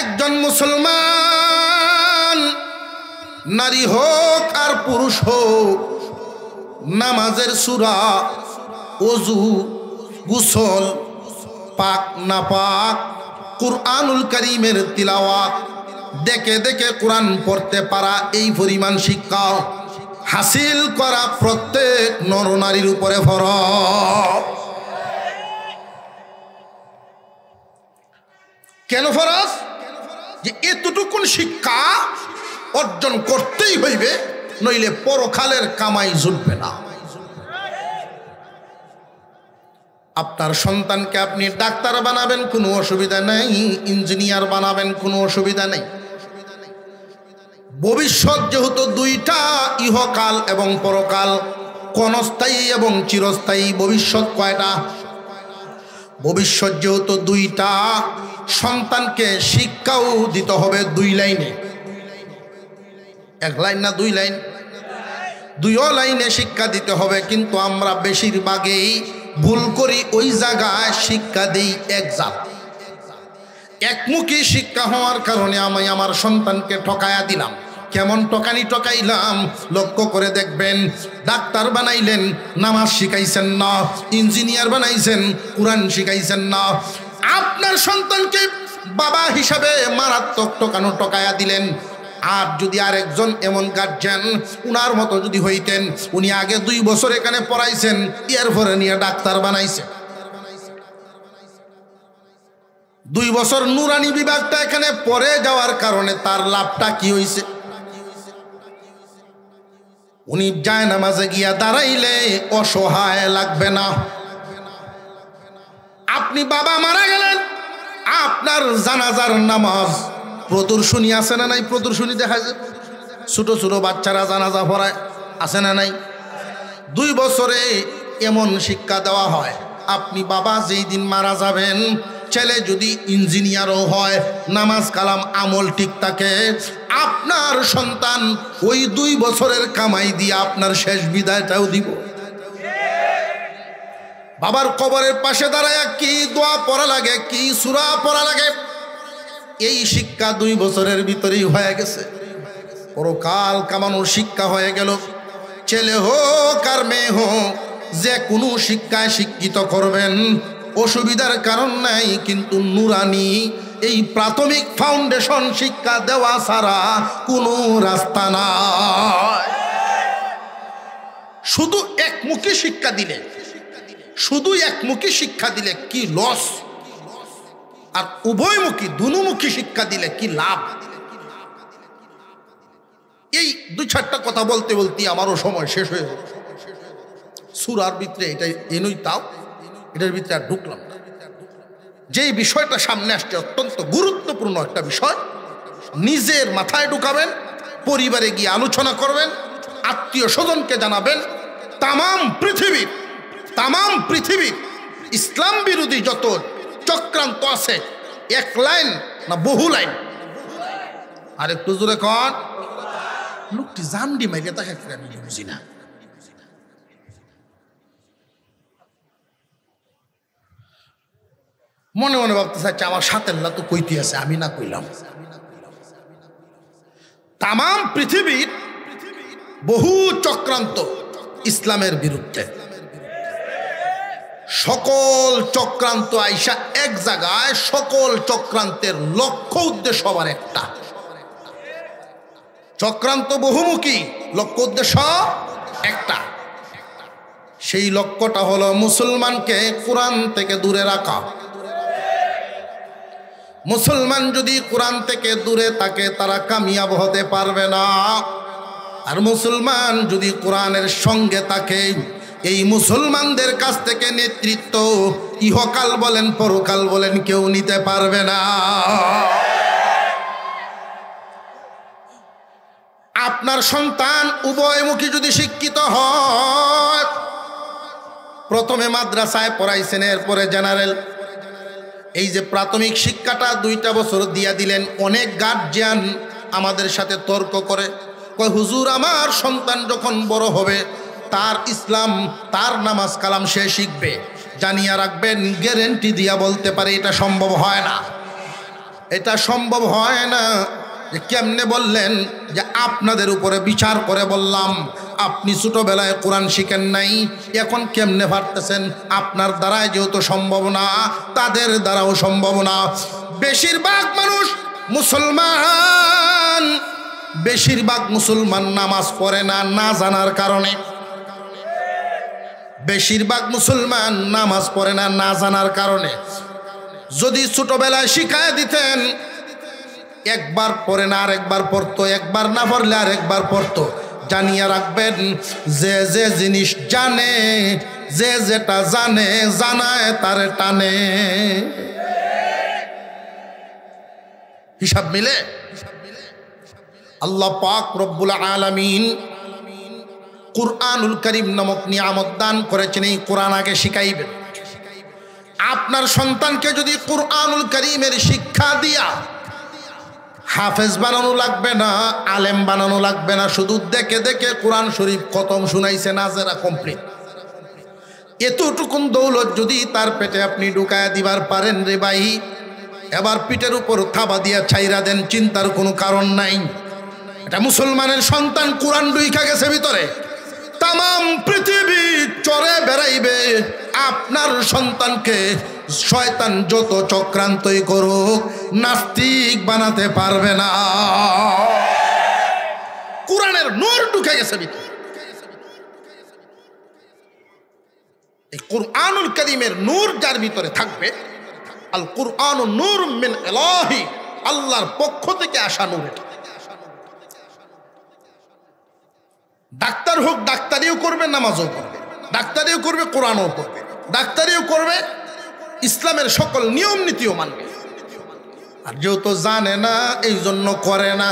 একজন মুসলমান, নারী হোক আর পুরুষ হোক, নামাজের সূরা, ওযু, গোসল, পাক না পাক, কুরআনুল কারীমের তিলাওয়াত, দেখে দেখে কোরআন পড়তে পারা, এই পরিমাণ শিক্ষা হাসিল করা প্রত্যেক নরনারীর উপরে ফরজ। কেন ফরজ? যে এতটুকুন শিক্ষা অর্জন করতেই হইবে, নইলে পরকালের কামাই জুটবে না। আপনার সন্তানকে আপনি ডাক্তার বানাবেন, কোনো অসুবিধা নেই, ইঞ্জিনিয়ার বানাবেন, কোনো অসুবিধা নেই। ভবিষ্যৎ যেহেতু 2টা, ইহকাল এবং পরকাল, ক্ষণস্থায়ী এবং চিরস্থায়ী। ভবিষ্যৎ কয়টা? ভবিষ্যৎ যেহেতু 2টা, সন্তানকে শিক্ষাও দিতে হবে 2 লাইনে। 1 লাইন না 2 লাইন? 2 লাইনে শিক্ষা দিতে হবে। কিন্তু আমরা বেশিরভাগই ভুল করি, ওই জায়গায় শিক্ষা দিই একমুখী শিক্ষা হওয়ার কারণে আমি আমার সন্তানকে ঠকায়া দিলাম। কেমন ঠকাইলাম লক্ষ্য করে দেখবেন। ডাক্তার বানাইলেন, নামাজ শিখাইছেন না। ইঞ্জিনিয়ার বানাইছেন, কোরআন শিখাইছেন না। আপনার সন্তানকে বাবা হিসাবে মারাত্মক ঠকায়া দিলেন। আর যদি আরেকজন এমন গার্জিয়ান উনার মতো যদি হইতেন, উনি আগে 2 বছর এখানে পড়াইছেন, এরপরে নিয়ে ডাক্তার বানাইছে। 2 বছর নুরানি বিভাগটা এখানে পড়ে যাওয়ার কারণে তার লাভটা কি হয়েছে? উনি যায় নামাজে গিয়া দাঁড়াইলে অসহায় লাগবে না। আপনি বাবা মারা গেলেন, আপনার জানাজার নামাজ প্রদর্শনী আছে না নাই? প্রদর্শনী দেখা যায়, ছোট ছোট বাচ্চারা জানাজা পড়ায়, আছে না নাই? 2 বছরে এমন শিক্ষা দেওয়া হয়, আপনি বাবা যেই দিন মারা যাবেন, ছেলে যদি ইঞ্জিনিয়ারও হয়, নামাজ কালাম আমল ঠিক থাকে, আপনার সন্তান ওই 2 বছরের কামাই দিয়ে আপনার শেষ বিদায়টাও দিব। বাবার কবরের পাশে দাঁড়ায় কি দোয়া পড়া লাগে, কি সূরা পড়া লাগে, এই শিক্ষা 2 বছরের ভিতরেই হয়ে গেছে। পরকাল কামানোর শিক্ষা হয়ে গেল। ছেলে হোক আর মেয়ে হোক, যে কোনো শিক্ষায় শিক্ষিত করবেন, অসুবিধার কারণ নাই। কিন্তু নুরানি এই প্রাথমিক ফাউন্ডেশন শিক্ষা দেওয়া ছাড়া কোনো রাস্তা নাই। শুধু একমুখী শিক্ষা দিলে কি লস, আর উভয়মুখী দুমুখী শিক্ষা দিলে কি লাভ। এই 2-4টা কথা বলতে বলতে আমারও সময় শেষ হয়ে গেল। সূরার ভিতরে এটা এনেই তাও, এটার ভিতরে আর ঢুকলাম না। যেই বিষয়টা সামনে আসছে অত্যন্ত গুরুত্বপূর্ণ একটা বিষয়, নিজের মাথায় ঢুকাবেন, পরিবারে গিয়ে আলোচনা করবেন, আত্মীয় স্বজনকে জানাবেন। তামাম পৃথিবীর ইসলাম বিরোধী যত চক্রান্ত আছে, 1 লাইন না বহু লাইন, আর একটু জোরে কন। লোকটি জামডি মাইরে তাকে আমি বুঝি না। মনে মনে ভাবতে চাচ্ছে আমার সাথে তো কইতে আছে, আমি না কইলাম। তাম পৃথিবীর বহু চক্রান্ত ইসলামের বিরুদ্ধে, সকল চক্রান্ত আইসা এক জায়গায়, সকল চক্রান্তের লক্ষ্য উদ্দেশ্য আবার একটা। চক্রান্ত বহুমুখী, লক্ষ্য উদ্দেশ্য একটা। সেই লক্ষ্যটা হলো মুসলমানকে কোরআন থেকে দূরে রাখা। মুসলমান যদি কোরআন থেকে দূরে থাকে তারা কামিয়াব হতে পারবে না। আর মুসলমান যদি কোরআনের সঙ্গে থাকে, এই মুসলমানদের কাছ থেকে নেতৃত্ব ইহকাল বলেন পরকাল বলেন কেউ নিতে পারবে না। আপনার সন্তান উভয়মুখী যদি শিক্ষিত হয়, প্রথমে মাদ্রাসায় পড়াইছেন, এরপরে জেনারেল, এই যে প্রাথমিক শিক্ষাটা 2টা বছর দিয়া দিলেন। অনেক গার্জিয়ান আমাদের সাথে তর্ক করে, কয় হুজুর আমার সন্তান যখন বড় হবে তার ইসলাম, তার নামাজ কালাম সে শিখবে। জানিয়া রাখবেন, গ্যারেন্টি দিয়া বলতে পারে এটা সম্ভব হয় না। এটা সম্ভব হয় না। যে কেমনে বললেন? যে আপনাদের উপরে বিচার করে বললাম, আপনি ছোটবেলায় কোরআন শিখেন নাই, এখন কেমনে পারতেছেন? আপনার দ্বারাই যেহেতু সম্ভব না, তাদের দ্বারাও সম্ভব না। বেশিরভাগ মানুষ মুসলমান, বেশিরভাগ মুসলমান নামাজ পড়ে না, না জানার কারণে। বেশিরভাগ মুসলমান নামাজ পড়ে না, না জানার কারণে। যদি ছোটবেলায় শিখায় দিতেন, একবার পড়ে না আরেকবার পড়তো, একবার না পড়লে আরেকবার পড়তো। জানিয়া রাখবেন, যে যে জিনিস জানে, যে যেটা জানে, জানায় তারে টানে। হিসাব মিলে? আল্লাহ পাক রব্বুল আলামিন কুরআনুল কারীম নামক নিয়ামত দান করেছেন। এই কোরআন আগে শিখাইবেন। আপনার সন্তানকে যদি কুরআনুল কারীমের শিক্ষা দিয়া হাফেজ বানানো লাগবে না, আলেম বানানো লাগবে না, শুধু দেখে দেখে কোরআন শরীফ খতম শুনাইছে, নাজেরা কমপ্লিট। এতটুকুন দৌলত যদি তার পেটে আপনি ঢুকায়া দিবার পারেন রে ভাই, এবার পিঠের উপর থাবা দিয়া ছাইরা দেন, চিন্তার কোনো কারণ নাই। এটা মুসলমানের সন্তান, কোরআন ঢুইকা গেছে ভিতরে, তাম পৃথিবী চরে বেড়াইবে। আপনার সন্তানকে শয়তান যত চক্রান্তই করুক, নাস্তিক বানাতে পারবে না। কোরআনের নূর ঢুকে গেছে ভিতরে। এই কুরআনুল কারীমের নূর যার ভিতরে থাকবে, আল কুরআনু নূর মিন ইলাহি, আল্লাহর পক্ষ থেকে আসা নূর। এটা ডাক্তার হোক, ডাক্তারিও করবে, নামাজও করবে, ডাক্তারিও করবে, কোরআনও করবে, ডাক্তারিও করবে, ইসলামের সকল নিয়ম নীতিও মানবে। আর যেহেতু জানে না, এই জন্য করে না।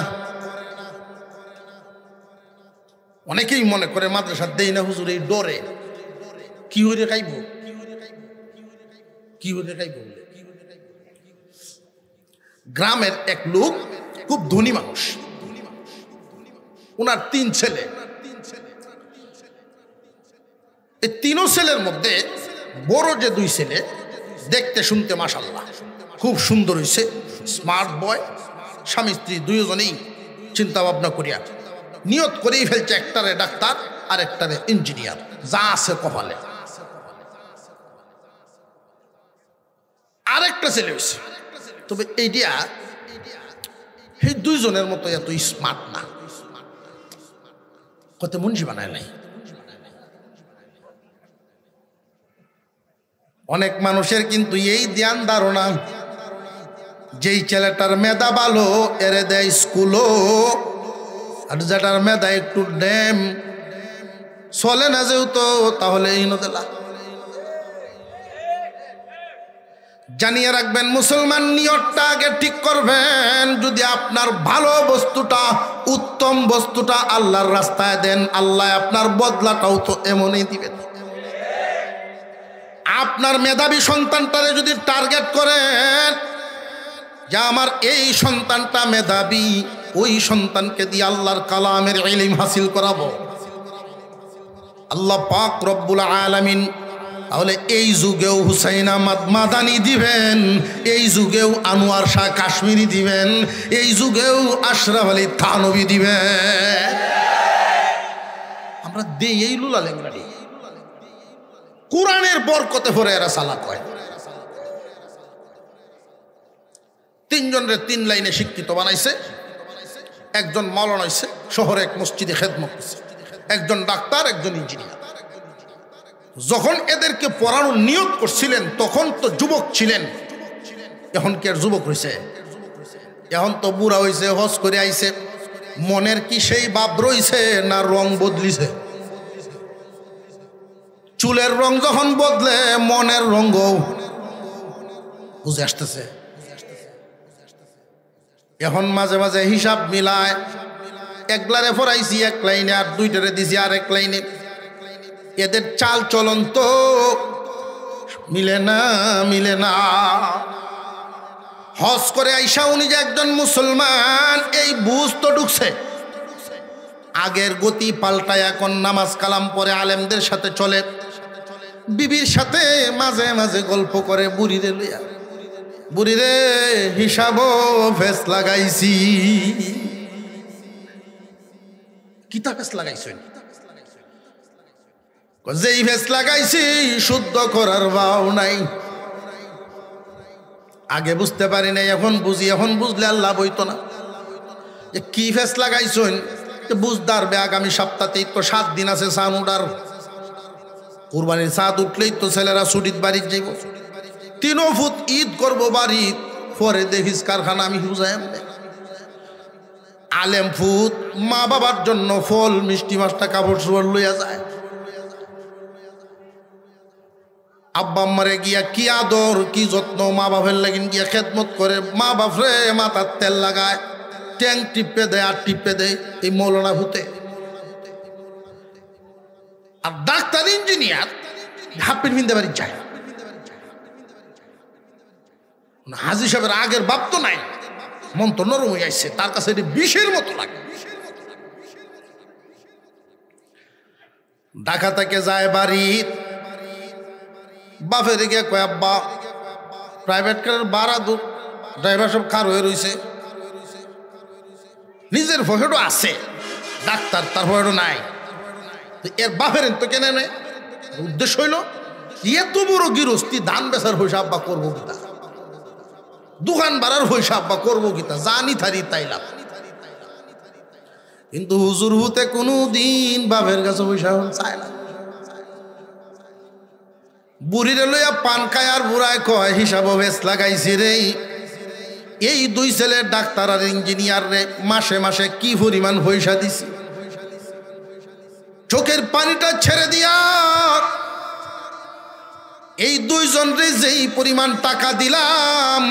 অনেকেই মনে করে মাদ্রাসা দেই না হুজুর, এই ডরে কি হইরে খাইব, কি হইরে খাইব। গ্রামের এক লোক, খুব ধনী মানুষ, ওনার 3 ছেলে। এই 3 ছেলের মধ্যে বড় যে 2 ছেলে দেখতে শুনতে মাশাআল্লাহ খুব সুন্দর হইছে, স্মার্ট বয়। স্বামী স্ত্রী 2 জনেই চিন্তা ভাবনা করিয়া নিয়ত করেই ফেলছে, একটারে ডাক্তার আর একটারে ইঞ্জিনিয়ার, যা আছে কপালে। আরেকটা ছেলে হইছে, তবে এইটা এই 2 জনের মতো এত স্মার্ট না, কত মুন্সি বানায় নাই। অনেক মানুষের কিন্তু এই ধ্যান ধারণা, যেই ছেলেটার মেধা ভালো এরে দেয় স্কুলও, আর যেটার মেধা একটু ড্যাম চলে না যেহেতু, তাহলে এই নদেলা। জানিয়ে রাখবেন, মুসলমান নিয়তটা আগে ঠিক করবেন। যদি আপনার ভালো বস্তুটা, উত্তম বস্তুটা আল্লাহর রাস্তায় দেন, আল্লাহ আপনার বদলাটাও তো এমনই দিবেন। আপনার মেধাবী সন্তানটারে যদি টার্গেট করেন যে আমার এই সন্তানটা মেধাবী, ওই সন্তানকে দিয়ে আল্লাহর কালামের ইলম হাসিল করাবো। আল্লাহ পাক রব্বুল আলামিন তাহলে এই যুগেও হুসাইন আহমদ মাদানি দিবেন, এই যুগেও আনোয়ার শাহ কাশ্মীরি দিবেন, এই যুগেও আশরাফ আলী থানভী দিবেন। আমরা দেই এই লুলা লেঙ্গাড়ি কোরআনের বরকতে পরে এরা সালাক হয়। তিনজনের 3 লাইনে শিক্ষিত বানাইছে, একজন মাওলানা হইছে, শহরে এক মসজিদে খেদমত করছে, একজন ডাক্তার, একজন ইঞ্জিনিয়ার। যখন এদেরকে পড়ানোর নিয়ত করছিলেন তখন তো যুবক ছিলেন, এখন কি আর যুবক হয়েছে? এখন তো বুড়া হয়েছে, হজ করে আইছে। মনের কি সেই ভাব রইছে না রং বদলিছে? চুলের রং যখন বদলে মনের রঙও বুঝে আসতেছে। এখন মাঝে মাঝে হিসাব মিলায়, একলারে পড়াইছি 1 লাইনে আর 2টারে দিছি আর 1 লাইনে। এদের চাল চলন তো মিলে না। হজ করে আইসা উনি যে একজন মুসলমান এই বুঝ তো ঢুকছে। আগের গতি পাল্টায় এখন নামাজ কালাম পরে আলেমদের সাথে চলে, বিবির সাথে মাঝে মাঝে গল্প করে, বুড়িরে লইয়া, বুড়িরে হিসাবও ফেস লাগাইছি। কিতা ফেস লাগাইছেন? যেই ফেস লাগাইছি শুদ্ধ করার ভাও নাই। আগে বুঝতে পারি নাই, এখন বুঝি। এখন বুঝলে আল্লাহ বইতো না যে কি ফেস লাগাইছেন। বুঝদার বে আগামী সপ্তাহতেই তো 7 দিন আছে সান উঠার। কুরবানির চাঁদ উঠলেই তো ছেলেরা ছুটির বাড়ি যাইব। 3 ফুট ঈদ করবো বাড়ি, পরে দেখিস কারখানা আমি বুঝাই। আলেম ফুট মা বাবার জন্য ফল মিষ্টি মাছটা কাপড় চোপড় লইয়া যায়। আব্বা আম্মারে গিয়া কি আদর কি যত্ন, মা বাপের লাগিন গিয়া খেদমত করে। মা বাপরে মাথার তেল লাগায়, ট্যাং টিপে দেয় আর টিপে দেয় এই মৌলানা ভূতে। আর ডাক্তার ইঞ্জিনিয়ার হাফ প্যান্ট পিনতে পারি যায়। হাজি সাহেবের আগের বাপ তো নাই, মন তো নরম হয়ে আসছে, তার কাছে এটি বিষের মতো লাগে। ঢাকা থেকে যায় বাড়ি, বাপের গিয়ে কয় আব্বা প্রাইভেট কারের ভাড়া দূর, ড্রাইভার সব কার হয়ে রয়েছে। নিজের পকেটও আছে, ডাক্তার তার পকেটও নাই। এর বাপের তো কেনে নেয়। উদ্দেশ্য হইল এত বড় গৃহস্থী, ধান বেচার পয়সা আব্বা করবো কিতা, দোকান ভাড়ার পয়সা আব্বা করবো কিতা, জানি থারি তাইলাম। কিন্তু হুজুর হুতে কোনো দিন বাপের কাছে পয়সা চায় না। বুড়িরে লইয়া পান খায় আর বুড়ায় কয় হিসাব বেশ লাগাইছি রে। এই 2 ছেলে ডাক্তার আর ইঞ্জিনিয়ার রে মাসে মাসে কি পরিমাণ পয়সা দিছি। চোখের পানিটা ছেড়ে দিয়া এই 2 জনরে যেই পরিমাণ টাকা দিলাম,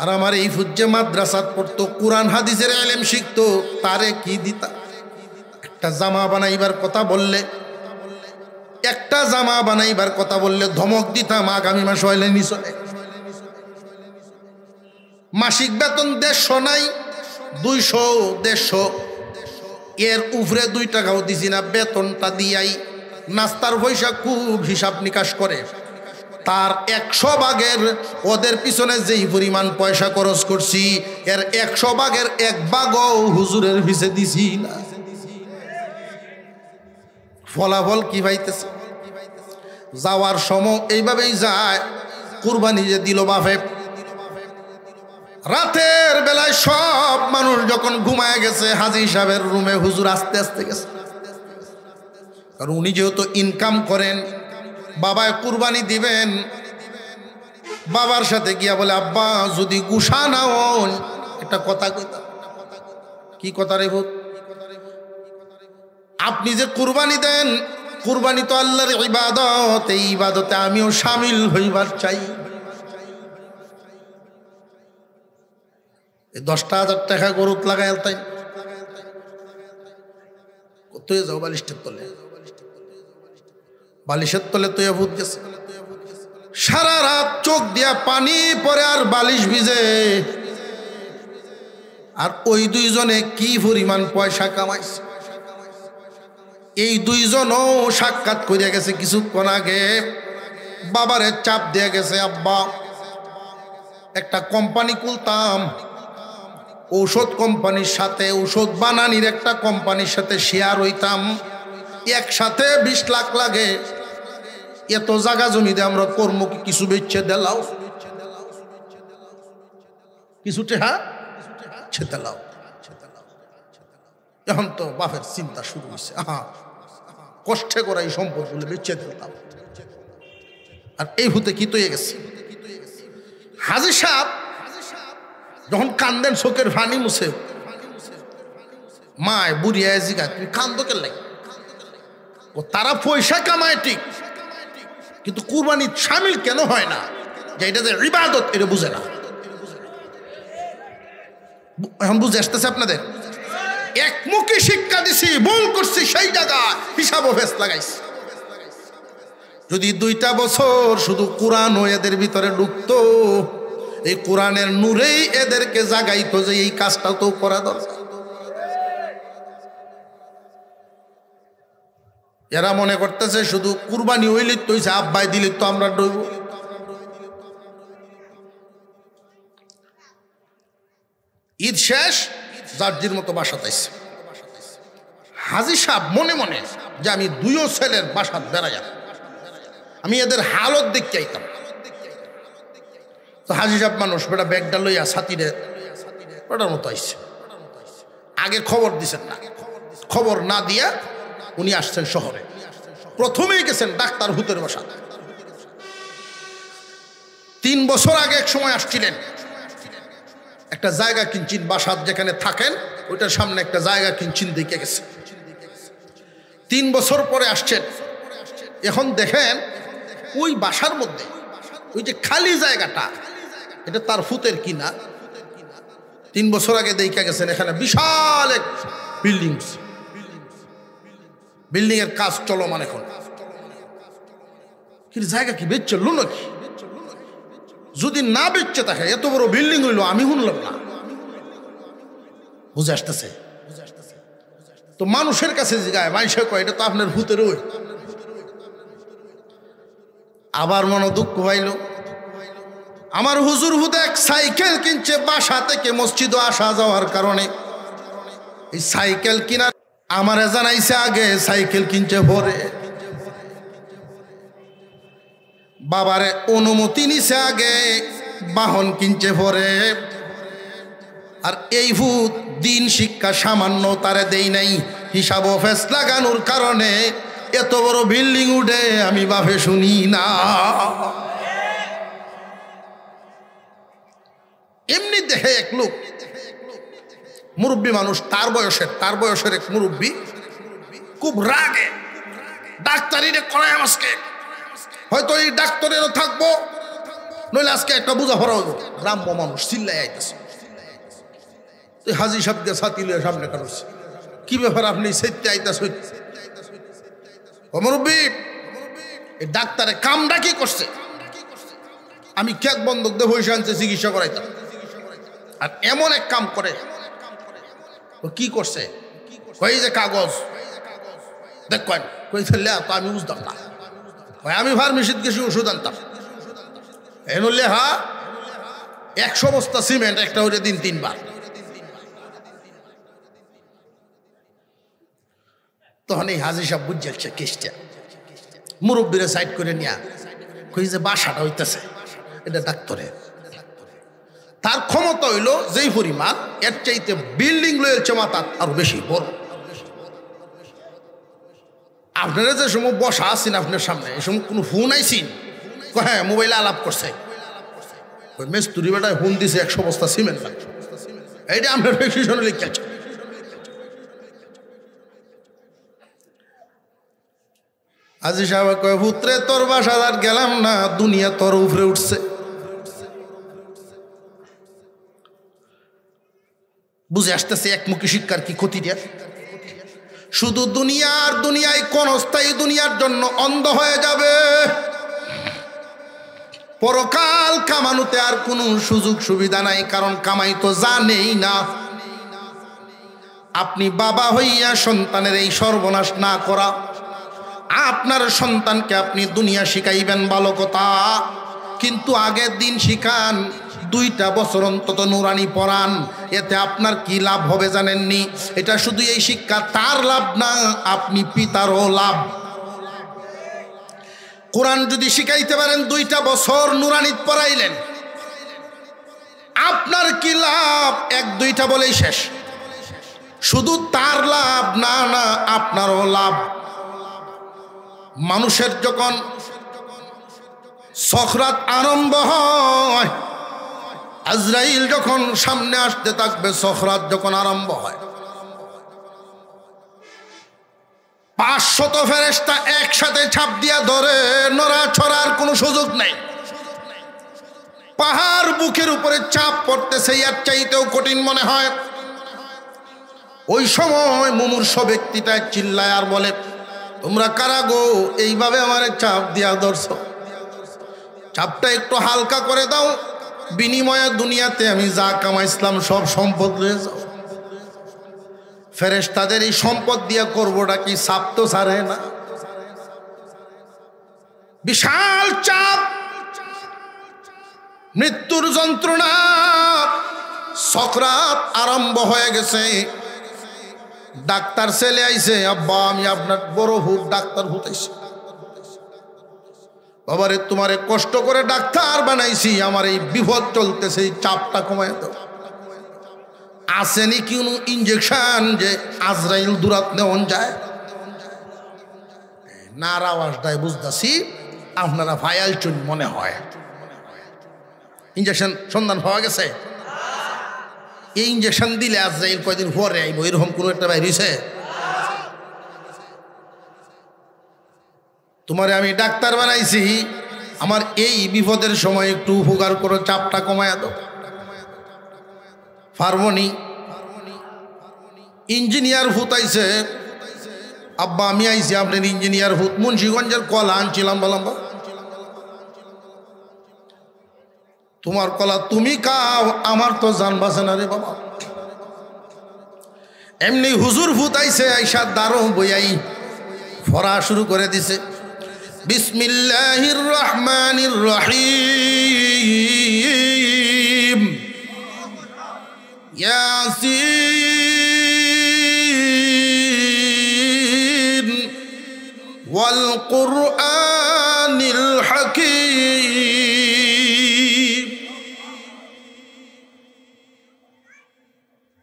আর আমার এই ফুজ্জে মাদ্রাসাত পড়তো, কোরআন হাদিসের ইলম শিখতো, তারে কি দিতা? একটা জামা বানাইবার কথা বললে, ধমক দিতাম আগামী মাস হইলে নিচলে। মাসিক বেতন 150 নাই, 200 150, এর উপরে 2 টাকাও দিছি না। বেতনটা দিয়াই নাস্তার পয়সা খুব হিসাব নিকাশ করে। তার 100 ভাগের ওদের পিছনে যেই পরিমাণ পয়সা খরচ করছি, এর 100 ভাগের 1 ভাগও হুজুরের পিছে দিছি না। ফলাফল কি পাইতেছে? যাওয়ার সময় এইভাবেই যায়। কুরবানি যে দিল বাপে, রাতের বেলায় সব মানুষ যখন ঘুমায় গেছে, হাজী সাহেবের রুমে হুজুর আস্তে আস্তে গেছে। কারণ উনি যেহেতু ইনকাম করেন, বাবায় কুরবানি দিবেন। বাবার সাথে গিয়া বলে আব্বা যদি গুসা না হন একটা কথা কইতা। কি কথা রে ভূত? আপনি যে কুরবানি দেন, কুরবানি তো আল্লাহর ইবাদত, এই ইবাদতে আমিও শামিল হইবার চাই। 10,000 টাকা গরুত লাগাই তাই তুই যাও বালিশের তলে, বালিশের তলে তুই ভূত গেছে। সারা রাত চোখ দিয়া পানি পরে আর বালিশ ভিজে। আর ওই দুইজনে কি পরিমাণ পয়সা কামাইছে। এই দুইজনও সাক্ষাৎ করিয়া গেছে কিছুক্ষণ আগে, বাবারে চাপ দিয়ে গেছে, আব্বা একটা কোম্পানি খুলতাম, ঔষধ কোম্পানির সাথে, ঔষধ বানানির একটা কোম্পানির সাথে শেয়ার হইতাম, একসাথে 20 লাখ লাগে, এত জায়গা জমি দিয়ে আমরা কর্ম কিছু বেচে দিলাও, কিছুটা হ্যাঁ ছেতেলাও। এখন তো বাপের চিন্তা শুরু হয়েছে, কষ্টে করা এই সম্পদগুলো বেচে দিলাম। আর এই হতে কি তৈরি গেছে। হাজী সাহেব যখন কান্দেন, চোখের পানি মুছে, মায় বুড়িয়া জিগা তুমি কান্দো কে লাগে? ও তারা পয়সা কামায় ঠিক, কিন্তু কুরবানি শামিল কেন হয় না? যে এটা যে ইবাদত, এটা বুঝে না। এখন বুঝে আসতেছে আপনাদের? একমুখী শিক্ষা দিছি, ভুল করছি, সেই জায়গা হিসাব ফেস লাগাইছি। যদি 2টা বছর শুধু কোরআন ও এদের ভিতরে ঢুকতো, এই কোরআনের নূরেই এদেরকে জাগাইতো যে এই কাজটা তো করা দরকার। এরা মনে করতেছে শুধু কুরবানি হইলে তো হইছে, আব্বাই দিলে তো আমরা ডইব। ঈদ শেষ, জার্জির মতো বাসা তাইছে। হাজী সাহেব মনে মনে যে আমি 2 ছেলের বাসাত বেড়াইয়া, আমি এদের হালত দেখতে আইতাম। তো হাজী সাহেব মানুষ, বেটা ব্যাগটা লইয়া ছাতিরে বেটার মতো আইছে। আগে খবর দিছেন না, খবর না দিয়া উনি আসছেন শহরে। প্রথমেই গেছেন ডাক্তার হুতের বাসা। 3 বছর আগে এক সময় আসছিলেন, একটা জায়গা কিনছেন, বাসাত যেখানে থাকেন ওইটার সামনে একটা জায়গা কিনছেন, দেখে গেছে। 3 বছর পরে আসছেন। এখন দেখেন ওই বাসার মধ্যে ওই যে খালি জায়গাটা, এটা তার ফুতের কিনা। 3 বছর আগে দেখে গেছেন, এখানে বিশাল এক বিল্ডিং, বিল্ডিং এর কাজ চলমান। এখন কিন্তু জায়গা কি বেচছে লো নাকি? যদি না বেচছে থাকে, এত বড় বিল্ডিং হইলো আমি শুনলাম না। বুঝে আসতেছে? তো মানুষের কাছে জিগায়, মানুষে কয় এটা তো আপনার ভূতের। ওই আবার মনে দুঃখ পাইল, আমার হুজুর হুদে এক সাইকেল কিনছে বাসা থেকে মসজিদে আসা যাওয়ার কারণে। এই সাইকেল কিনা আমারে জানাইছে আগে, সাইকেল কিনছে ভরে। বাবারে অনুমতি নিছে আগে, বাহন কিনছে ভরে। আর এই ভূত দিন শিক্ষা সামান্য তারে দেই নাই, হিসাব ফেস লাগানোর কারণে এত বড় বিল্ডিং উঠে আমি বাপে শুনি না। এমনি দেখে এক লোক, মুরব্বী মানুষ, তার বয়সের এক মুরব্বী, খুব রাগে ডাক্তারিরে করায় আজকে, হয়তো এই ডাক্তারেরও থাকবো, নইলে আজকে একটা বুঝা ভরা হইব। গ্রাম্য মানুষ চিল্লাই আইতেছে। হাজী সাহেবকে ছাতি লিয়ে সামনে কাটছে, কি ব্যাপার আপনি সেতে আইতেছেন? ও মুরব্বী, এই ডাক্তারে কামটা কি করছে? আমি খেত বন্ধক দিয়ে পয়সা আনছে চিকিৎসা করাইতাম, আর এমন এক কাম করে। ও কি করছে? কই যে কাগজ দেখেন, কই ফেললে তো আমি বুঝতাম না। আমি ফার্মেসিতে গেছি ওষুধ আনতাম, এন লেহা 100 বস্তা সিমেন্ট একটা হইলে দিন 3 বার। তখন এই হাজী সাহেব বুঝছে কেসটা, মুরব্বীরা সাইড করে নিয়া কই যে বাসাটা হইতেছে এটা ডাক্তারের। তার ক্ষমতা হইল যেই পরিমাণ, এর চাইতে বিল্ডিং লয়েছে মাথা আরো বেশি বড়। আপনারা যে সময় বসা আছেন আপনার সামনে, এই সময় কোনো ফোন আইসিন? হ্যাঁ, মোবাইলে আলাপ করছে, ওই মেস্তুরি বেটায় ফোন দিছে 100 বস্তা সিমেন্ট লাগছে। এইটা আপনার প্রেসক্রিপশনে লিখেছে। হাজী সাহেব কয়, পুত্রে তোর বাসা আর গেলাম না, দুনিয়া তোর উপরে উঠছে। বুঝে আসতেছে একমুখী শিক্ষার কি ক্ষতিটা। শুধু দুনিয়ায় ক্ষণস্থায়ী দুনিয়ার জন্য অন্ধ হয়ে যাবে, পরকাল কামানোতে আর কোনো সুযোগ সুবিধা নাই, কারণ কামাই তো জানেই না। আপনি বাবা হইয়া সন্তানের এই সর্বনাশ না করা। আপনার সন্তানকে আপনি দুনিয়া শিখাইবেন ভালো কথা, কিন্তু আগের দিন শিখান, 2টা বছর অন্তত নুরানি পড়ান। এতে আপনার কি লাভ হবে জানেননি? এটা শুধু এই শিক্ষা তার লাভ না, আপনি পিতারও লাভ। কোরআন যদি শিখাইতে পারেন, 2টা বছর নুরানি পড়াইলেন, আপনার কি লাভ? 1-2টা বলেই শেষ। শুধু তার লাভ না, না আপনারও লাভ। মানুষের যখন সখরাত আরম্ভ হয়, আজরাইল যখন সামনে আসতে থাকবে, সখরাত যখন আরম্ভ হয়, 500 ফেরেশতা একসাথে ছাপ দিয়া ধরে, নড়াছড়ার কোনো সুযোগ নেই। পাহাড় বুকের উপরে চাপ পড়তেছে, এর চাইতেও কঠিন মনে হয়। ওই সময় মুমূর্ষ ব্যক্তিটা চিল্লায় আর বলে, তোমরা কারা গো, এইভাবে আমার চাপ দিয়া ধরছ? চাপটা একটু হালকা করে দাও, বিনিময়ে দুনিয়াতে আমি যা কামাইছিলাম সব সম্পদ রয়ে যাও। ফেরেশতাদের এই সম্পদ দিয়া করবোটা কি? চাপ তো ছাড়ে না। বিশাল চাপ, মৃত্যুর যন্ত্রণা, সকরাত আরম্ভ হয়ে গেছে। ডাক্তার ছেলে আইছে, আব্বা আমি আপনার বড় ভূত, ডাক্তার ভূত আইছে। বাবারে তোমারে কষ্ট করে ডাক্তার বানাইছি, আমার এই বিপদ চলতেছে, এই চাপটা কমায় দাও। আসেনি কোনো ইঞ্জেকশন যে আজরাইল দূরাত নেওয়া যায়? নার আওয়াজটাই বুঝতেছি আপনারা ভায়াল চুন মনে হয়। ইঞ্জেকশন সন্ধান পাওয়া গেছে? এই ইঞ্জেকশন দিলে আজরাইল কয়দিন পরে আইব, এরকম কোনো একটা বাইর হইছে? তোমারে আমি ডাক্তার বানাইছি, আমার এই বিপদের সময় একটু উপকার করো, চাপটা কমায়া দাও। ফার্মনি ইঞ্জিনিয়ার ভূত আইছে, আব্বা আমি আইছি আপনার ইঞ্জিনিয়ার ভূত, মুন্সিগঞ্জের কলা আনছিলাম, বললাম তোমার কলা তুমি খাও, আমার তো জান বাঁচে না রে বাবা। এমনি হুজুর ভূত আইছে, আইসা দারো বইয়াই ফরা শুরু করে দিছে। বিসমিল্লাহির রহমানির রহিম, ইয়াসিন ওয়াল কুরআনিল হাকীম।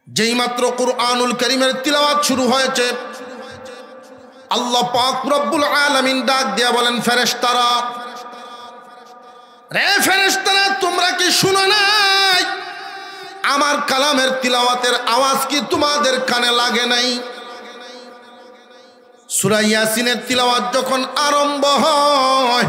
যেই মাত্র কুরআনুল কারীমের তিলাওয়াত শুরু হয়েছে, আল্লাহ পাক রব্বুল আলামিন ডাক দিয়া বলেন, ফেরেশতারা, রে ফেরেশতারা, তোমরা কি শুনো নাই? আমার কালামের তিলাওয়াতের আওয়াজ কি তোমাদের কানে লাগে নাই? সূরা ইয়াসিনের তিলাওয়াত যখন আরম্ভ হয়,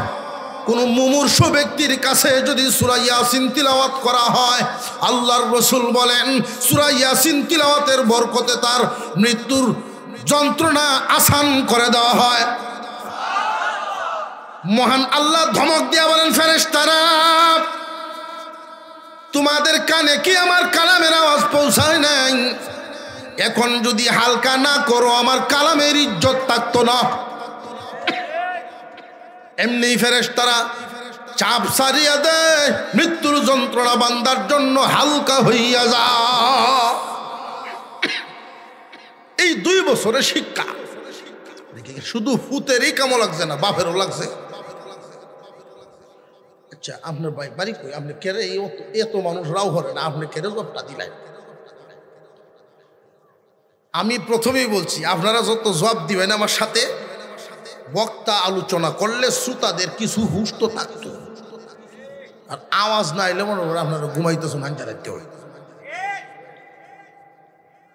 কোন মুমূর্ষ ব্যক্তির কাছে যদি সূরা ইয়াসিন তিলাওয়াত করা হয়, আল্লাহর রাসূল বলেন সূরা ইয়াসিন তিলাওয়াতের বরকতে তার মৃত্যুর যন্ত্রণা আসান করে দেওয়া হয়। মহান আল্লাহ ধমক দিয়া বলেন, ফেরেশতারা, তোমাদের কানে কি আমার কালামের আওয়াজ পৌঁছায় নাই? এখন যদি হালকা না করো, আমার কালামের ইজ্জত থাকতো না। এমনি ফেরেশতারা চাপ সারিয়া দেয়, মৃত্যুর যন্ত্রণা বান্দার জন্য হালকা হইয়া যা। এই 2 বছরের শিক্ষা শুধু ফুতেরই কামও লাগছে না, বাপেরও লাগছে। আচ্ছা, আপনার বাড়ি কই? আপনি কেড়ে এত মানুষ রাও হরে না, আপনি কেড়ে জবটা দিলেন? আমি প্রথমেই বলছি, আপনারা যত জবাব দিবেন আমার সাথে, বক্তা আলোচনা করলে শ্রোতাদের কিছু হুশ তো থাকতো। আর আওয়াজ না এলে মনে করেন আপনারা ঘুমাইতেছেন, আঞ্জা রাখতে হয়।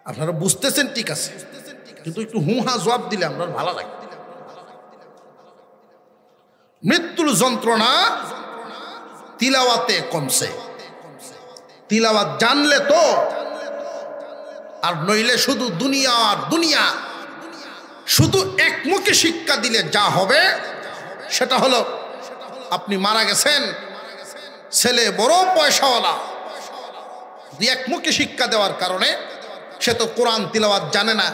আপনারা বুঝতেছেন ঠিক আছে, কিন্তু একটু হুহা জবাব দিলে আমরা ভালো লাগে। মৃত্যুর যন্ত্রণা তিলাওয়াতে কমছে। তিলাওয়াত জানলে তো, আর নইলে শুধু দুনিয়া আর দুনিয়া। শুধু একমুখী শিক্ষা দিলে যা হবে সেটা হলো, আপনি মারা গেছেন, ছেলে বড় পয়সাওয়ালা, একমুখী শিক্ষা দেওয়ার কারণে সে তো কোরআন তিলাওয়াত জানে না,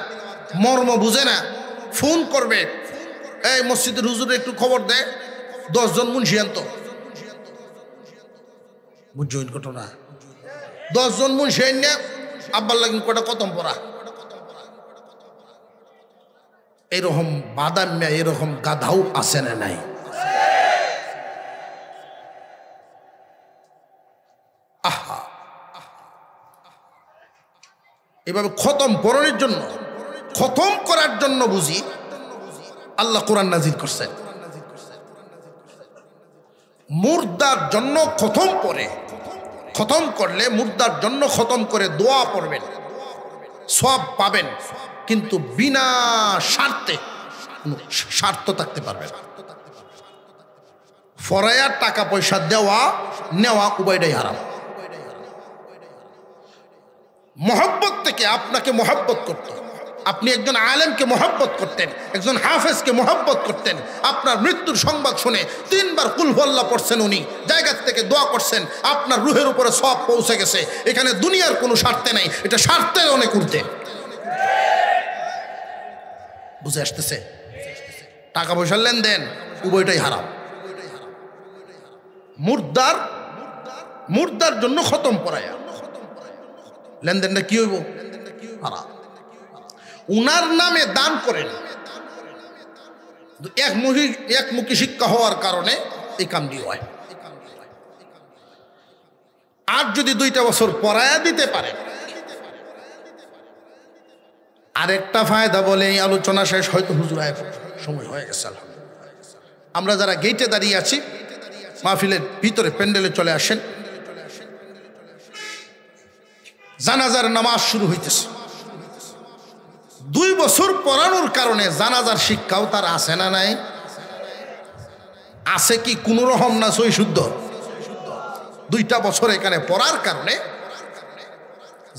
মর্ম বুঝে না। ফোন করবে, এই মসজিদের হুজুরে একটু খবর দে, 10 জন মুন্সি আনতো। বুঝছো ঘটনা? 10 জন মুন্সি আইনে আব্বার লাগিন কটা কতম পড়া। এরকম বাদাম্যা, এরকম গাধাও আছে না নাই? আহা, এভাবে খতম পড়ানোর জন্য, খতম করার জন্য বুঝি আল্লাহ কোরআন নাজিল করছেন। মুর্দার জন্য খতম করে, খতম করলে মুর্দার জন্য খতম করে দোয়া পড়বেন, সওয়াব পাবেন, কিন্তু বিনা স্বার্থে, স্বার্থ থাকতে পারবে না। ফরায়ার টাকা পয়সা দেওয়া নেওয়া উভয়টাই হারাম। মহব্বত থেকে আপনাকে মহব্বত করত, আপনি একজন আলেমকে মহব্বত করতেন, একজন হাফেজকে মহব্বত করতেন। আপনার মৃত্যুর সংবাদ শুনে 3 বার কুল হুয়াল্লাহ পড়ছেন, উনি জায়গা থেকে দোয়া করছেন, আপনার রুহের উপরে সওয়াব পৌঁছে গেছে। এখানে দুনিয়ার কোনো স্বার্থে নাই, এটা স্বার্থের অনেক ঊর্ধ্বে। বুঝে আসতেছে? টাকা পয়সার লেনদেন উভয়টাই হারাম। মুর্দার জন্য খতম পড়ায়া লেনদেনটা কি হইব? হারাম। উনার নামে দান করেন, একমুখী শিক্ষা হওয়ার কারণে এই কামটি হয়। আর যদি 2টা বছর পড়ায়া দিতে পারে, আরেকটা ফায়দা বলে এই আলোচনা শেষ, হয়তো হুজুর আয় সময় হয়ে গেছে। আমরা যারা গেটে দাঁড়িয়ে আছি, মাহফিলের ভিতরে প্যান্ডেলে চলে আসেন। জানাজার নামাজ শুরু হইতেছে। 2 বছর পড়ানোর কারণে জানাজার শিক্ষাও তার আছে না নাই? আছে কি কোন রকম না সই শুদ্ধ? 2টা বছর এখানে পড়ার কারণে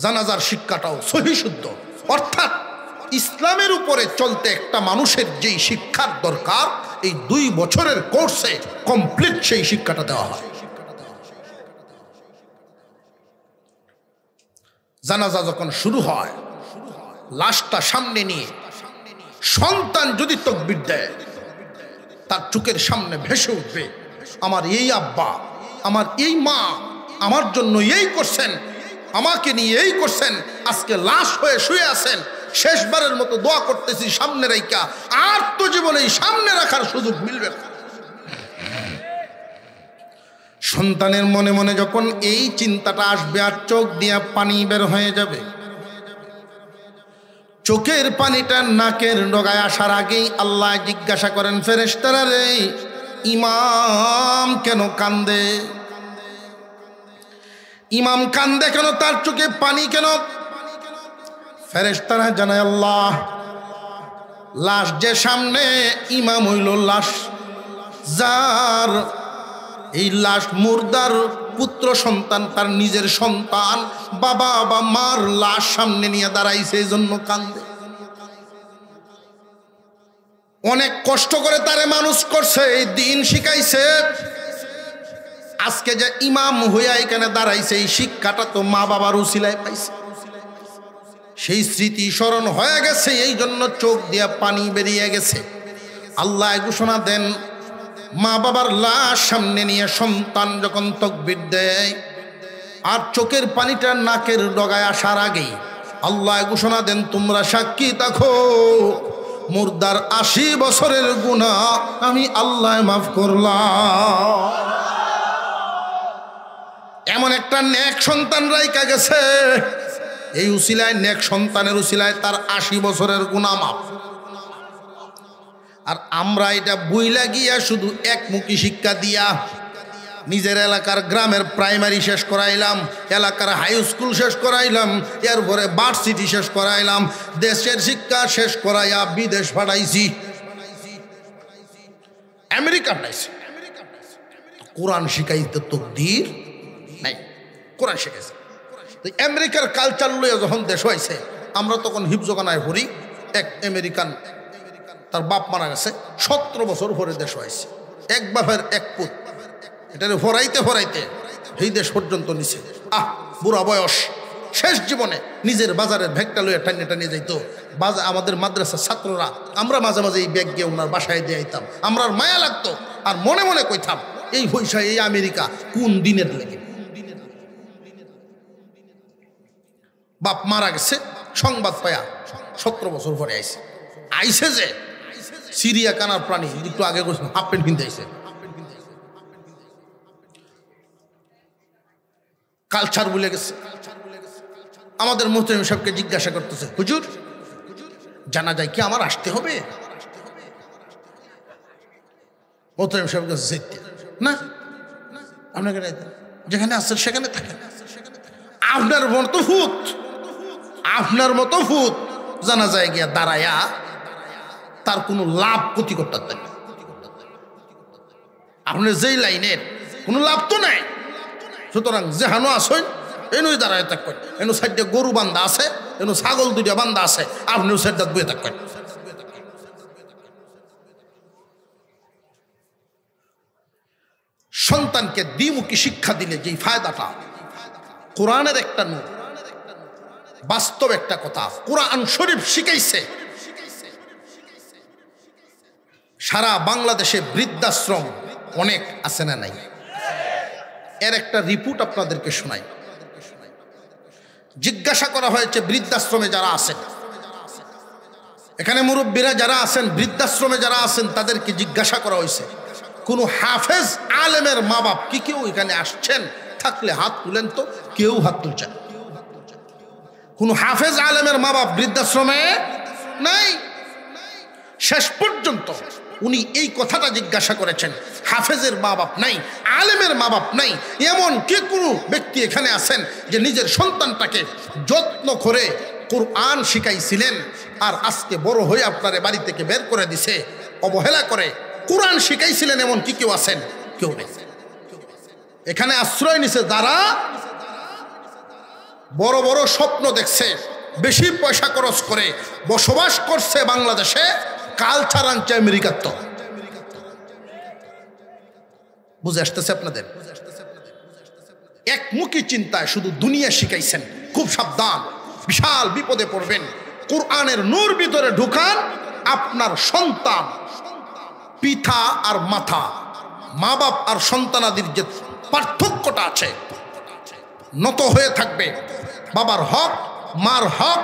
জানাজার শিক্ষাটাও সহি শুদ্ধ। অর্থাৎ ইসলামের উপরে চলতে একটা মানুষের যেই শিক্ষার দরকার, এই 2 বছরের কোর্সে কমপ্লিট সেই শিক্ষাটা দেওয়া হয়। জানাজা যখন শুরু হয়, লাশটা সামনে নিয়ে সন্তান যদি তাকবীর দেয়, তার চোখের সামনে ভেসে উঠবে, আমার এই আব্বা, আমার এই মা আমার জন্য এই করছেন, আমাকে নিয়ে এই করছেন, আজকে লাশ হয়ে শুয়ে আছেন, শেষবারের মতো দোয়া করতেছি সামনে রাইকা, আর তো জীবনে সামনে রাখার সুযোগ মিলবে না। সন্তানের মনে মনে যখন এই চিন্তাটা আসবে, আর চোখ দিয়া পানি বের হয়ে যাবে, চোখের পানিটা নাকের ডগায় আসার আগেই আল্লাহ জিজ্ঞাসা করেন, ফেরেশতারা রে, ইমাম কেন কান্দে? ইমাম কান্দে কেন? তার চোখে পানি কেন? ফেরেশতারা জানায়, আল্লাহ, লাশ যে সামনে, ইমাম হইল লাশ, যার এই লাশ মুর্দার পুত্র সন্তান, তার নিজের সন্তান, বাবা বা মার লাশ সামনে নিয়ে দাঁড়াইছে, এই জন্য কান্দে। অনেক কষ্ট করে তারে মানুষ করছে, এই দিন শিখাইছে, আজকে যে ইমাম হইয়া এখানে দাঁড়াইছে, এই শিক্ষাটা তো মা বাবার উসিলায় পাইছে, সেই স্মৃতি স্মরণ হয়ে গেছে, এই জন্য চোখ দিয়া পানি বেরিয়ে গেছে। আল্লাহ ঘোষণা দেন, মা বাবার লাশ সামনে নিয়ে সন্তান যখন তাকবীর দেয়, আর চোখের পানিটা নাকের ডগায় আসার আগেই আল্লাহ ঘোষণা দেন, তোমরা সাক্ষী থাকো, মুর্দার 80 বছরের গুনাহ আমি আল্লাহ মাফ করলাম। এমন একটা নেক সন্তান রাইকা গেছে, এই উসিলায়, নেক সন্তানের উসিলায় তার 80 বছরের গুনাহ মাফ। আর আমরা এটা বুইলা গিয়া শুধু একমুখী শিক্ষা দিয়া নিজের এলাকার গ্রামের প্রাইমারি শেষ করাইলাম, এলাকার হাই স্কুল শেষ করাইলাম, এরপরে ভার্সিটি শেষ করাইলাম, দেশের শিক্ষা শেষ করাইয়া বিদেশ পাঠাইছি, আমেরিকা পাঠাইছি। কোরআন শিখাইতে তাকদীর নাই, কোরআন শিখাইছে। তো আমেরিকার কালচার লইয়া যখন দেশ হয়েছে, আমরা তখন হিফজখানায় পড়ি, এক আমেরিকান, তার বাপ মারা গেছে, 17 বছর পরে দেশ হয়েছে, এক বাপের এক পুত, এটারে ফরাইতে ফরাইতে এই দেশ পর্যন্ত নিছে। বুড়া বয়স, শেষ জীবনে নিজের বাজারের ব্যাগটা লইয়া টানিয়ে যাইতো। আমাদের মাদ্রাসার ছাত্ররা আমরা মাঝে মাঝে এই ব্যাগ গিয়ে ওনার বাসায় দিয়ে আইতাম। আমরা মায়া লাগতো, আর মনে মনে কইতাম এই পয়সা এই আমেরিকা কোন দিনের লেগে। বাপ মারা গেছে, সংবাদ পায়া 17 বছর পরে আইসে যে সিরিয়া কানার প্রাণী, একটু আগে হাফ প্যান্ট কিনতে আইসে। কালচার ভুলে গেছে। আমাদের মোহতামিম সাহেবকে জিজ্ঞাসা করতেছে, হুজুর জানা যায় কি আমার আসতে হবে? মোহতামিম সাহেব কাছে না, আপনাকে যেখানে আসছেন সেখানে থাকেন। আপনার মতো ভূত জানা যায় গিয়া দাঁড়ায়া তার কোনো লাভ ক্ষতি করতে পারেন। আপনার যেই লাইনের কোনো লাভ তো নাই, সুতরাং যেহানো আসেন এনুই দাঁড়ায় থাকবেন। এনু সাইডে গরু বান্ধা আছে, এনু ছাগল 2টা বান্ধা আছে, আপনিও সাইডটা বয়ে থাকবেন। সন্তানকে দ্বিমুখী শিক্ষা দিলে যেই ফায়দাটা, কোরআনের একটা নূর, বাস্তব একটা কথা কোরআন শরীফ শিখাইছে। সারা বাংলাদেশে বৃদ্ধাশ্রম অনেক আছে না নাই? এর একটা রিপোর্ট আপনাদেরকে শোনাই। জিজ্ঞাসা করা হয়েছে বৃদ্ধাশ্রমে যারা আছেন, এখানে মুরব্বীরা যারা আছেন, বৃদ্ধাশ্রমে যারা আছেন তাদেরকে জিজ্ঞাসা করা হয়েছে কোন হাফেজ আলেমের মা বাপ কি কেউ এখানে আসছেন? থাকলে হাত তুলেন তো। কেউ হাত তুলছেন। কোন হাফেজ আলেমের মা বাপ বৃদ্ধাশ্রমে নাই। শেষ পর্যন্ত উনি এই কথাটা জিজ্ঞাসা করেছেন, হাফেজের মা বাপ নাই, আলেমের মা বাপ নাই, এমন কে কোনো ব্যক্তি এখানে আছেন যে নিজের সন্তানটাকে যত্ন করে কোরআন শিখাইছিলেন, আর আজকে বড় হয়ে আপনারে বাড়ি থেকে বের করে দিছে, অবহেলা করে কোরআন শিখাইছিলেন, এমন কি কেউ আছেন? কেউ নেই। এখানে আশ্রয় নিছে যারা বড় বড় স্বপ্ন দেখছে, বেশি পয়সা খরচ করে বসবাস করছে বাংলাদেশে, কালচার আনছে আমেরিকার। তো বুঝে আসতেছে আপনাদের? একমুখী চিন্তায় শুধু দুনিয়া শিখাইছেন। খুব সাবধান, বিশাল বিপদে পড়বেন। কোরআনের নূর ভিতরে ঢুকান। আপনার সন্তান, পিতা আর মাথা, মা বাপ আর সন্তানাদির যে পার্থক্যটা আছে, নত হয়ে থাকবে। বাবার হক, মার হক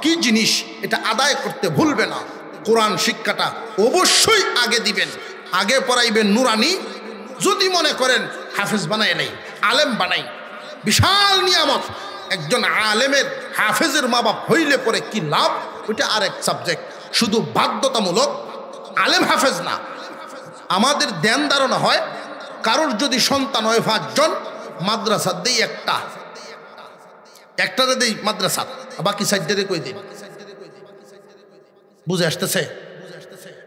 কি জিনিস এটা আদায় করতে ভুলবে না। কোরআন শিক্ষাটা অবশ্যই আগে দিবেন, আগে পড়াইবেন নুরানি। যদি মনে করেন হাফেজ বানাই নেই, আলেম বানাই, বিশাল নিয়ামত। একজন আলেমের হাফেজের মা বাপ হইলে পরে কি লাভ, ওইটা আরেক সাবজেক্ট। শুধু বাধ্যতামূলক আলেম হাফেজ না। আমাদের ধ্যান ধারণা হয় কারোর যদি সন্তান হয় 5 জন, মাদ্রাসা দেই একটারে দেই মাদ্রাসা, বাকি 4টারে কই দিন। বুঝে আসতেছে?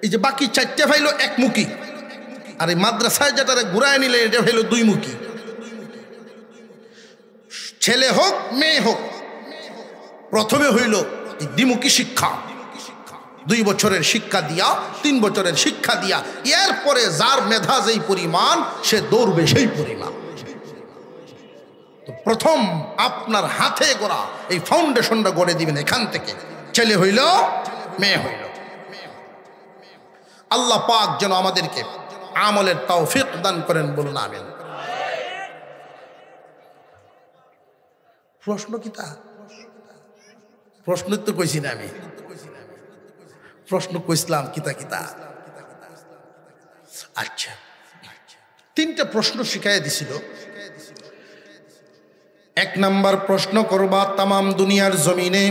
এই যে বাকি 4টে ফাইল একমুখী, আর এই মাদ্রাসায় যেটারে ঘুরায় নিলে এটা হইল 2মুখী। ছেলে হোক মেয়ে হোক, প্রথমে হইল এই দ্বিমুখী শিক্ষা। 2 বছরের শিক্ষা দিয়া, 3 বছরের শিক্ষা দিয়া, এরপরে যার মেধা যেই পরিমাণ সে দৌড়বে সেই পরিমাণ। তো প্রথম আপনার হাতে গড়া এই ফাউন্ডেশনটা গড়ে দিবেন এখান থেকে। ছেলে হইল মেয়ে হইল। আল্লাহ পাক যেন আমাদেরকে আমলের তৌফিক দান করেন, বলুন আমিন। প্রশ্ন কি তা? প্রশ্ন তো কইছি না আমি, প্রশ্ন কইছিলাম কিতা কিতা। আচ্ছা, 3টা প্রশ্ন শিখাইয়া দিছিল। 1 নাম্বার প্রশ্ন করবা, তামাম দুনিয়ার জমিনে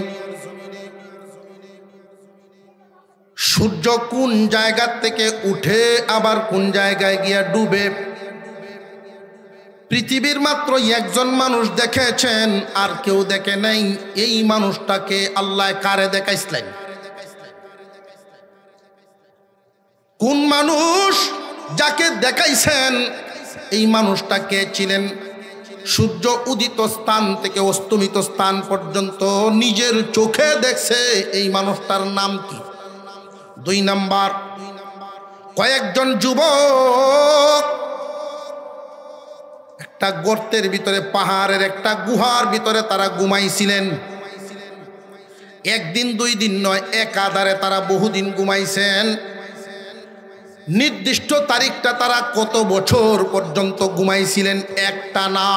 সূর্য কোন জায়গা থেকে উঠে আবার কোন জায়গায় গিয়া ডুবে? পৃথিবীর মাত্র একজন মানুষ দেখেছেন, আর কেউ দেখে নাই। এই মানুষটাকে আল্লাহ কারে দেখাইছিলেন? কোন মানুষ যাকে দেখাইছেন এই মানুষটাকে ছিলেন? সূর্য উদিত স্থান থেকে অস্তমিত স্থান পর্যন্ত নিজের চোখে দেখছে। এই মানুষটার নাম কি? 2 নাম্বার, কয়েকজন যুবক একটা একটা গর্তের ভিতরে, পাহাড়ের একটা গুহার ভিতরে তারা ঘুমাইছিলেন। একদিন দুই দিন নয়, একাধারে তারা বহুদিন ঘুমাইছেন। নির্দিষ্ট তারিখটা তারা কত বছর পর্যন্ত ঘুমাইছিলেন একটানা,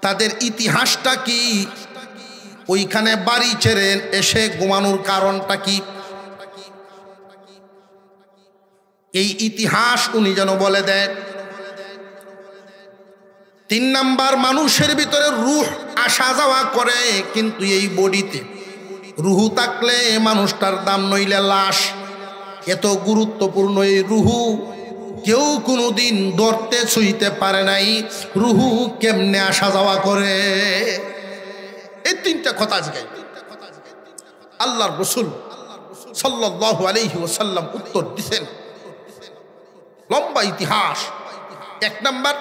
তাদের ইতিহাসটা কি, ওইখানে বাড়ি ছেড়ে এসে ঘুমানোর কারণটা কি, এই ইতিহাস উনি যেন বলে দেয়। 3 নাম্বার, মানুষের ভিতরে রূহ আসা যাওয়া করে, কিন্তু এই বডিতে রুহু থাকলে মানুষটার দাম নইলে লাশ। এত গুরুত্বপূর্ণ এই রুহু কেউ কোনোদিন ধরতে ছুঁইতে পারে নাই। রুহু কেমনে আসা যাওয়া করে, এই 3টা কথা জিগাই আল্লাহর রাসূল সাল্লাল্লাহু আলাইহি ওয়াসাল্লাম উত্তর দিয়েছেন। লম্বা ইতিহাস। 1 নাম্বার,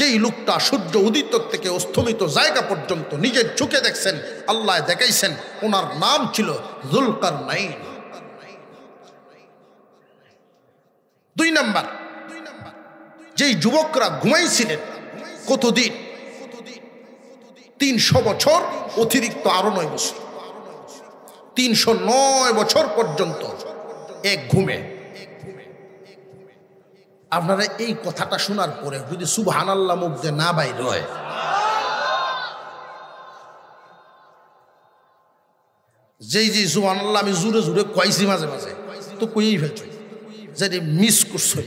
যেই লোকটা সূর্য উদিত থেকে অস্তমিত জায়গা পর্যন্ত নিজের চোখে দেখছেন, আল্লাহ দেখাইছেন, ওনার নাম ছিল যুলকারনাইন। 2 নাম্বার, যেই যুবকরা ঘুমাইছিলেন কতদিন, 300 বছর অতিরিক্ত আরো 9 বছর, 309 বছর পর্যন্ত এক ঘুমে। আপনারা এই কথাটা শোনার পরে যদি সুবহানাল্লাহ মুখ দিয়ে না বাইর হয়, যেই যে সুবহানাল্লাহ আমি জুড়ে জুড়ে কইছি মাঝে মাঝে, তো কইই ফেলছি যে মিস করছো,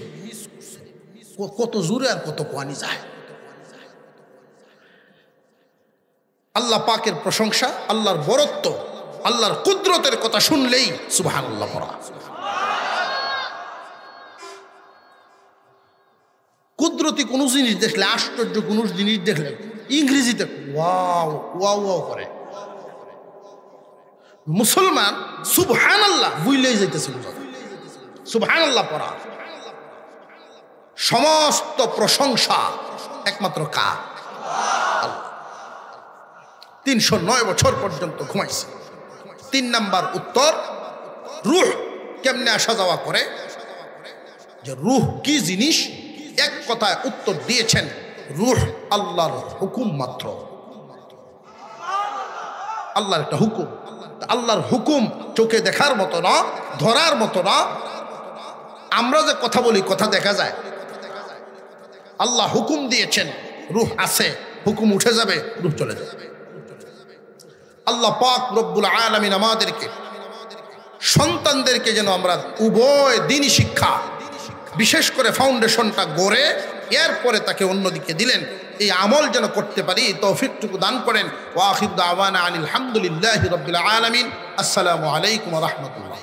কত জুড়ে আর কত কোয়ানি যায়। আল্লাহ পাকের প্রশংসা, আল্লাহর বরত্ব, আল্লাহর কুদরতের কথা শুনলেই সুবহানাল্লাহ পড়া। কুদরতি কোন জিনিস দেখলে, আশ্চর্য কোন জিনিস দেখলে ইংরেজিতে ওয়াও ওয়াও ওয়াও করে। মুসলমান সুবহানাল্লাহ বুঝলেই যাইতেছে, সুবহানাল্লাহ পড়া। সমস্ত প্রশংসা একমাত্র কার? 309 বছর পর্যন্ত ঘুমাইছে। 3 নাম্বার উত্তর, রূহ কেমনে আসা যাওয়া করে, যে রূহ কি জিনিস, এক কথায় উত্তর দিয়েছেন, রূহ আল্লাহর হুকুম মাত্র। আল্লাহর একটা হুকুম, আল্লাহর হুকুম চোখে দেখার মতো না, ধরার মতো না। আমরা যে কথা বলি কথা দেখা যায়, আল্লাহ হুকুম দিয়েছেন, রূহ আছে, হুকুম উঠে যাবে, রূহ চলে যাবে। আল্লাহ পাক রব্বুল আলামিন আমাদেরকে, সন্তানদেরকে যেন আমরা উভয় দ্বীনি শিক্ষা, বিশেষ করে ফাউন্ডেশনটা গড়ে এরপরে তাকে অন্যদিকে দিলেন, এই আমল যেন করতে পারি তৌফিকটুকু দান করেন। ওয়া আখিরু দাওয়ানা আনিল হামদুলিল্লাহি রাব্বিল আলামিন। আসসালামু আলাইকুম ওয়া রাহমাতুল্লাহ।